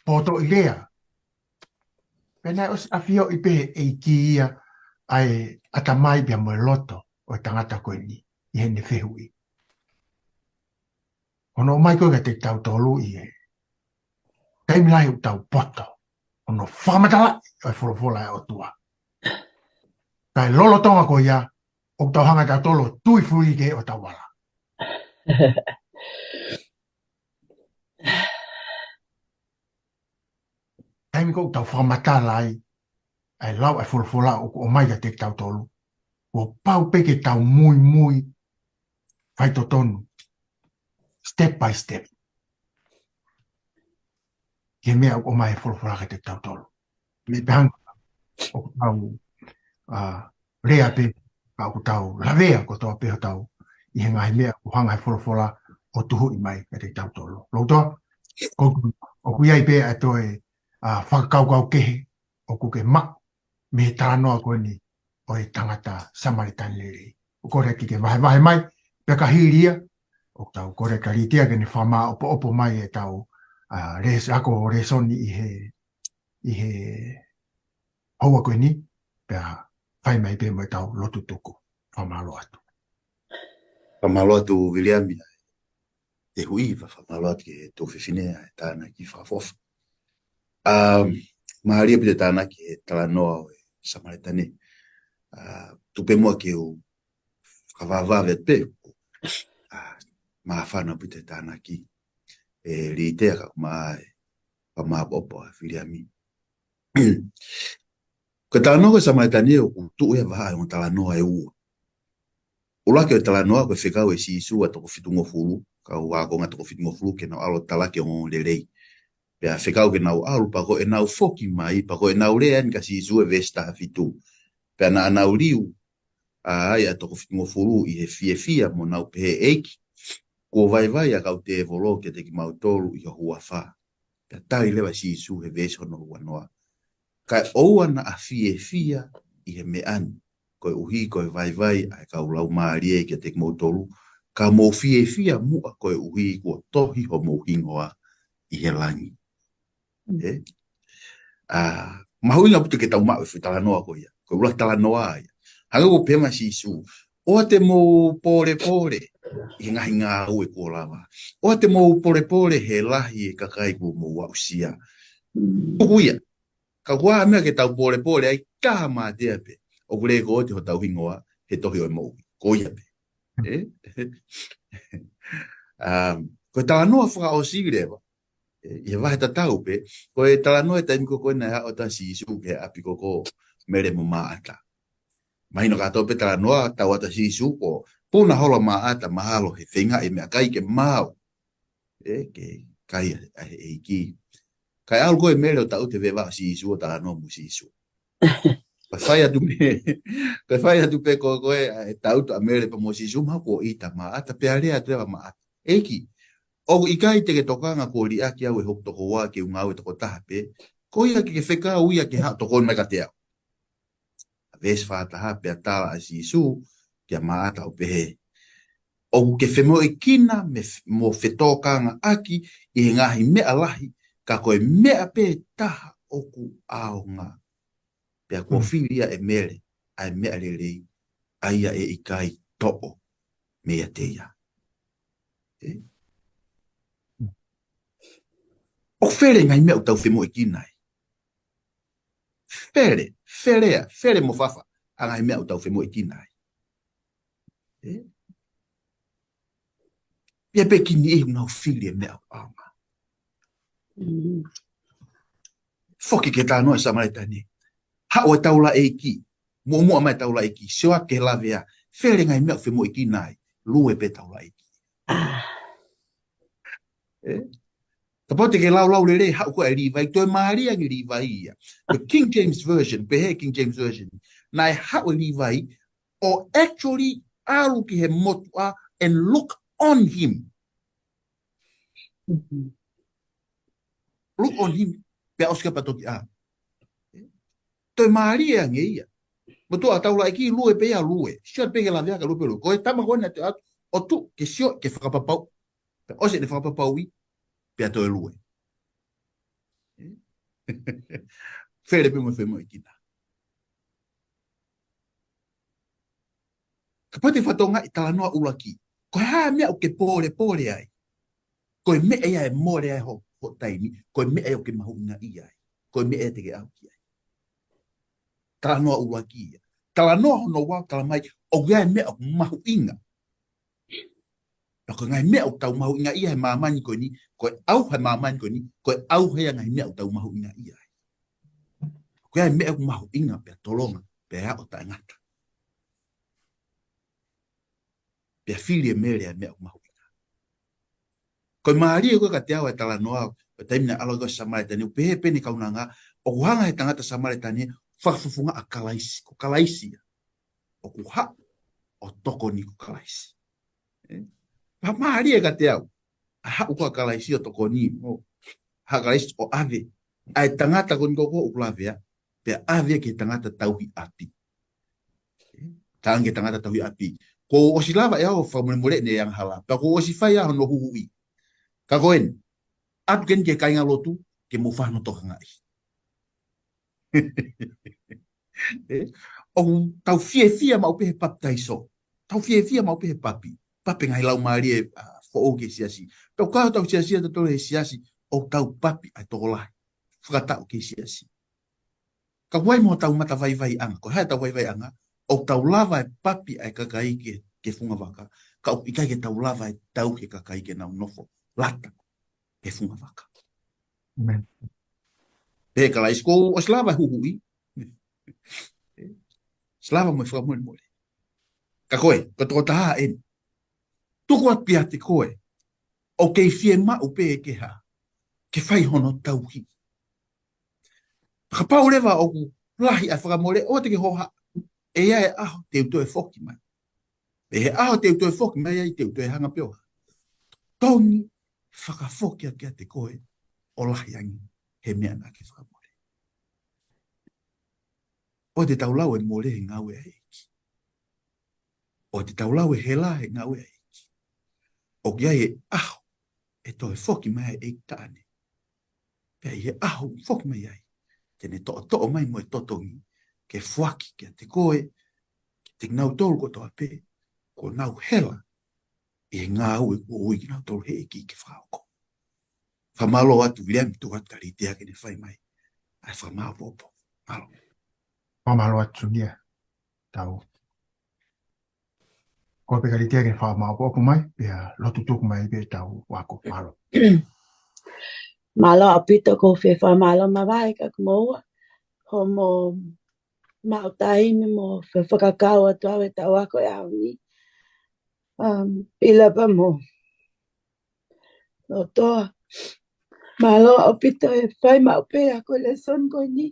Poto ilea. Pena os afio i pe e ki ia ai atamai bia mo loto o tangata koe ni. I hene whehui. Ono mai koe te tau tolu i e. Taimilai u tau poto. Ono whamatala o wholofola e o tua. Kai lolo tonga ko ia o tau hanga tau tolo tui fui ke o tau wala. Taimi ko tau whamata lai ai lau ai wholofola o mai ka te tau tolu. O pau peke tau mui whai to tonu. Step by step. Ke mea o mai wholofola ka te tau tolu. Me pehanga o tau rea pe ka o tau lavea ko toa peho tau i he ngai mea o hanga wholofola o tuhu i mai ka te tau tolu. Lautoa, o kuiai pe a toi whakaukau kehe o kuke mak me tala noa koe ni o e tangata Samaritan Lere. O kore ki ke vahe mai, pe ka hiria, o tau kore ka Litea ke ni whama opo mai e tau ako Lesoni i he haua koe ni, pe whai mai pe mo e tau lotu tuku, whamalo atu. Whamalo atu Viliami, te hui wa whamalo atu ke tō whiwhinea e tāna ki whafofa. Maharia pite tāna ki e tala noa o e Samaritane. Tupe mua ke o whakawawave pe. Mahawhana pite tāna ki e Litea ka kuma e whamahapopo a Viliami. Ko tala noa ko Samaritane o tu e waha o tala noa e ua. Ula ke o tala noa ko whekau e si isu a toko fitungo furu. Ka ua ko ngā toko fitungo furu ke nao alo tala ke o lelei. Pea whekau ke nau alu pa ko e nau foki mai, pa ko e nau rea ni ka si isu e vesta hafitu. Pea na nau liu ai a toko fitungo furu i he fia mo nau pehe eiki. Ko vai a kau te evolo ke te ki mautolu i hua wha. Pea tari lewa si isu he vesa hono hua noa. Kai oua na a fia i he meani. Koe uhi koe vai a kau lau maarie ke te ki mautolu. Ka mo fia mua koe uhi kua tohi ho mo hingoa i he langi. Mahuinga putu ke tau mau e tala noa ko ia. Ko ula tala noa ia. Hanga ko pema si isu. Oa te mo pore. I ngahi ngā ue ko lawa. Oa te mo pore he lahi e kakai ko mo wausia. Kuia. Ka kua mea ke tau pore ai kaha mā tea pe. O kure ko te ho tau hingoa he tohi o mo. Ko ia pe. Ko tala noa whaka o sigirewa. Ia wahe ta tau pe, ko e tala noe taimi ko koe nai o ta si isu ke api ko mere mo maata. Mahino kato pe tala noa tau ata si isu ko, puna holo maata mahalo he whenga e mea kai ke mau. Ke kai e ki. Kai au koe mere o tau te wewa si isu o tala noa mu si isu. Kai whai atu pe ko koe tau to a mere pa mo si isu ma ko ita maata pe area trewa maata. Eki. O i kai te ke tokanga ko li aki au e hok toko wā ke Ngaue toko taha pe, ko ia ke wheka uia ke hao toko mai ka te au. A ves whātaha pe a tala a si isu, ke a maata o pehe. O ke whemo e kina mo whetokanga aki i ngahi mea lahi ka koe mea pē taha oku aonga. Pea kua whiria e mere ai mea rerei aia e ikai to'o mea teia. O where ngai mea utau whemo e kina e. Where mo whafa a ngai mea utau whemo e kina e. Pea pe kini e ngau whiria mea aonga. Foki ke tānoa sa maritani. Hao e taula e ki. Mua mai taula e ki. Seoa ke lavea. Where ngai mea whemo e kina e. Lue pe taula e ki. Ka pote ke lau lere hau ko e rivai. Toi maria ngi rivai ia. The King James Version. Pehe King James Version. Nai hau e rivai. O actually alu ki he motua. And look on him. Look on him. Pea oska patoki a. Toi maria ngi ia. Matua taula e ki lue pe ia lue. Sio pe ke lavea ka lue pe lue. Ko e tama kone te atu. O tu ke sio ke whakapapau. Pe ose ne whakapapau i. Pea toi lue. Where pe mo whemo i kina. Ka pate whatonga i talanoa ulaki. Ko haa mea o ke pōre ai. Ko mea ia e more ai ho taimi. Ko mea ia o ke mahu inga i ai. Ko mea ia te ke au ki ai. Talanoa ulaki ia. Talanoa hono wau talamai. O gai mea o mahu inga. Ko ngai mea o tau mahu inga i ai mamani ko ni. Ko au hai mamani ko ni. Ko au hea ngai mea o tau mahu inga i ai. Ko gai mea o mahu inga pea tolonga. Pea o ta ngata. Pea whiri e mere a mea o mahu inga. Ko maari e koe ka te awa e talanoa. Pe taimina alo koe Samaritani. Pehe pene kaunanga. O kuhanga he tangata Samaritani. Whakafufunga a kalaisi. Ko kalaisi. O kuha. O toko ni ko kalaisi. Pa maari e ka te au. Ha uko a kalaisi o toko ni. Ha kalaisi o ave. Ai tangata koni koko ukulavea. Pea ave ke tangata tauhi api. Tange tangata tauhi api. Ko o si lava e au whamuremure ne yang hala. Pa ko o si whai aho no huhui. Ka koen. Atu ken ke kainga lotu. Ke mo whahno toka ngai. O tau fia mau pehe papi taiso. Tau fia mau pehe papi. Papi ngai lau maari e fo ke siasi. Tau kaho tau siasi ta tole siasi. O tau papi ai toko lahi. Whakatau ke siasi. Ka wai mo tau mata vai anga. Ko hai tau vai anga. O tau lava e papi ai kakai ke funga waka. Ka o ikai ke tau lava e tau ke kakai ke nau nofo. Lata ke funga waka. Amen. Pe ka lai sko o slava huhui. Slava mo whaka mo. Ka koe, ka toko taha en. Tuku apia te koe. O kei fie ma upe e ke ha. Ke whai hono tauhi. Ka pau rewa o ku lahi a whakamore o te ke hoha. E ia e aho te uto e whoki mai. E he aho te uto e whoki mai ai te uto e hanga peo. Tongi whakawhoki a kia te koe o lahi angi he mea nā ke whakamore. O te taulau e more he Ngaue e iki. O te taulau e hela he Ngaue e iki. O kia e aho e to e whoki mai e tāne. Pea i he aho whoki mai ai. Tene to'o mai mo e totongi. Ke whaki kia te koe. Te ngau tolu ko toa pe. Ko ngau hela. I ngau e ko ui ngau tolu he eki ke whaoko. Whamalo atu Viliami tu atu ka Litea ke ne whai mai. Ai whamao popo. Malo. Whamalo atu Sunia. Tau. Ko pe ka Litea ke whamao popo mai. Pea lotu tuku mai pe tau wako. Malo. Malo apito ko whewha malo mawai ka kumoa. Ho mo mautai me mo whakakau atu awe tau ako e au ni. Pila pa mo. No toa. Malo apito e whai maupe ako Lesoni ko ni.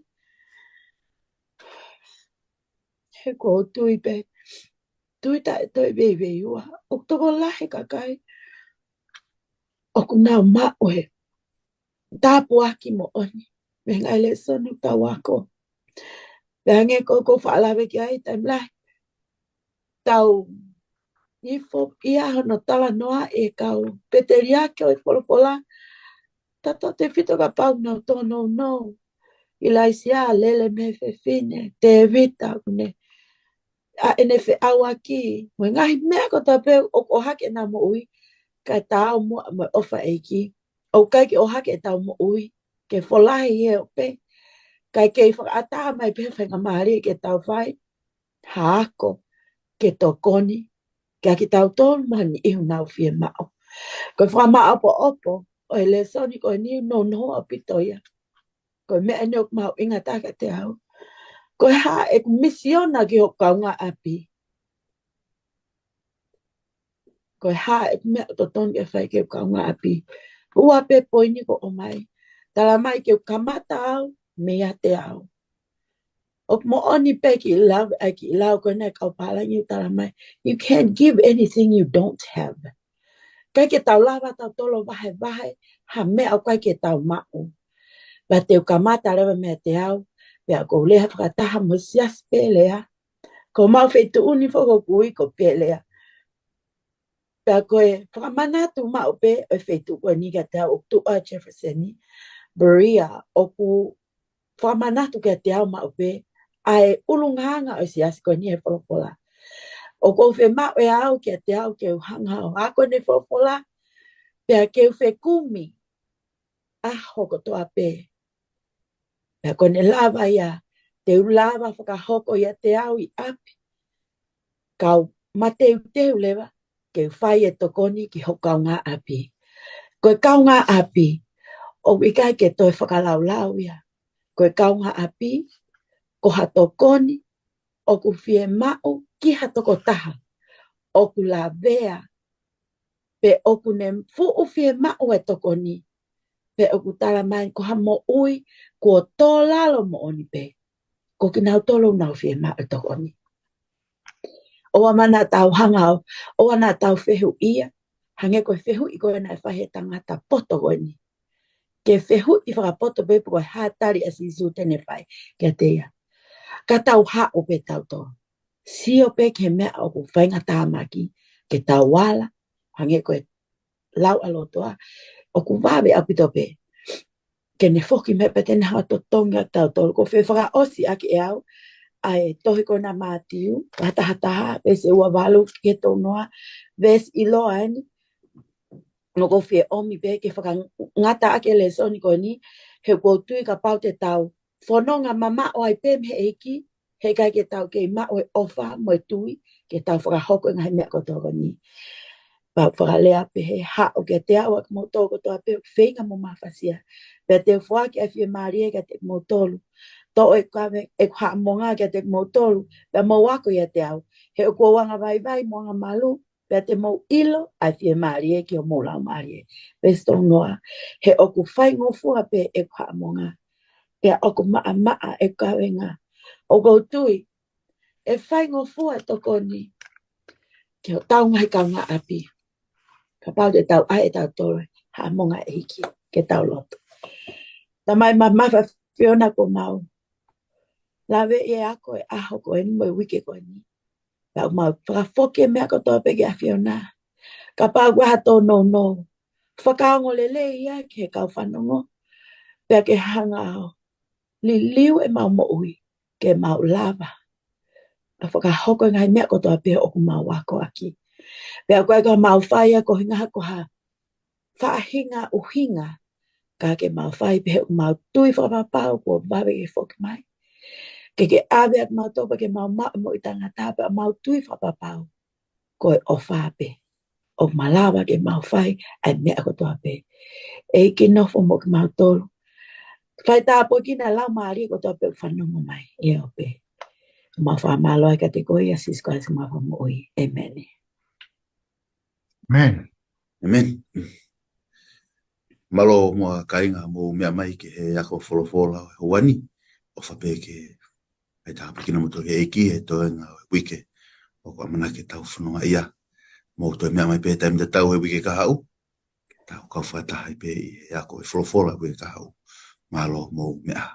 He ko tui pe. Tui tae toi vei ua. O toko lahe kakai. O kunau maue. Tapu aki mo oni. Me ngai Lesoni tau ako. Lange ko whaalawe ki ai taim lai. Tau Ifo ia no tala noa e kau peteria ke o folofola tato te fito ka pau no tono no ilaisia lele me fe fine te evita kune a ene fe awa ki mo ngai me ko tape o hake na mo ui ka tau mo ofa eki o kai ke o hake tau mo ui ke folahi e o pe kai ke fa ata mai pe fa ngamari ke tau fai hako ke tokoni ke ki tau ton man I nau fie mao ko fa ma opo o Lesoni ko ni no apitoia ko me ene ok mau inga taka te au ko ha e misiona ki Hoku Kaunga'api ko ha e me to ton ke fai ke Hoku Kaunga'api ua pe poini ko o mai tala mai ke kamata au me ya te au ok mo oni pe ki lau ko ne ka pala ni tala mai you can't give anything you don't have kai ke tau lava tau tolo vahe ha me au kai ke tau ma'u ba te kamata lewa me te au pe a ko le whakataha mo sias pelea ko mau feitu uni foko kui ko pelea pe a koe whakamana tu mau pe o feitu ko ni ka te au tu a Jeffersoni Berea o ku whakamana tu ka te au mau pe ai ulunganga o sias ko ni e wholofola o ko fe mau e au ke te au ke uhanga o ako ne wholofola pe a ke fe kumi a hoko toa pe pe a ko ne lava ia te lava whakahoko ia te au I api kau mateu teu lewa ke whai e tokoni ki Hoku Kaunga'api koe Kaunga'api o wikai ke toi whakalaulau ia koe Kaunga'api ko hatokoni o ku fie ma'u ki hatoko taha o ku la vea pe o ku ne fu'u fie ma'u e tokoni pe o ku tala mai ko ha mo ui ko tō lalo mo oni pe ko ki nau tolo nau fie ma'u e tokoni o amana tau hangau o ana tau fehu ia hange ko fehu I ko na fahe tangata poto goni ke fehu I whakapoto pe ko hatari asisu tene fai ke teia ka tau ha o pe tau to si o pe ke mea o ku whainga tāmaki ke tau wala hange ko lau alotoa o ku wawe apito pe ke ne foki me pe tene hawa to tonga tau to ko fe whaka osi aki e au ai tohi ko na matiu hata pe se ua walu ke to noa ves ilo ani no ko fie omi pe ke whaka ngata ake Lesoni ko ni he ko tui ka pau te tau whanonga mama o ai pe me eki he kai ke tau ke ma o ofa mo tui ke tau whakahoko ngai mea ko toko ni pa whakalea pe he ha o ke te awa mo toko to pe whenga mo mawhasia pe te whaki a fie maria ke te mo tolu to e kawe e kwa monga ke te mo tolu pe mo wako ia te au he o ko wanga vai mo nga malu pe te mo ilo a fie maria ki o mo lau maria pe sto noa he o ku whai ngofua pe e kwa monga pe o ku maa e kawe nga o ko tui e whai ngofua toko ni ke o tau ngai Kaunga'api ka pau te tau ai e tau tore ha monga e hiki ke tau loto tamai mamafa fiona ko mau lawe e ako e aho ko e ni mo wike ko ni la mau whakafoke mea ko tō peke a fiona ka pau kwa hato no whakaongo lele ia ke kau whanongo pea ke hanga ao li liu e mau mo ui ke mau lava a whakahoko ngai mea ko tō peke o ku mau wako aki pea koe ka mau whaia ko hinga ko ha whaahinga uhinga ka ke mau whai pe o mau tui whakapapau ko wawe ke whoki mai ke awe at mau topa ke mau mo I tangata pe mau tui whakapapau ko e o whape o malawa ke mau whai ai mea ko toa pe e ke nofo mo ke mau tolu whai tāpo ki na lau maari ko toa pe whanongo mai e o pe mau whamaloa ka te koe asis ko asa mau whamooi amen Amen. Amen. Malo mua kainga mo mea mai ke he ako wholofola o wani o whape ke ai tā pikina mo toke eki e toenga wike o kwa mana ke tau whanonga ia mo toi mea mai pe taim te tau he wike ka hau tau kau whataha pe e ako e wholofola wike ka hau malo mo mea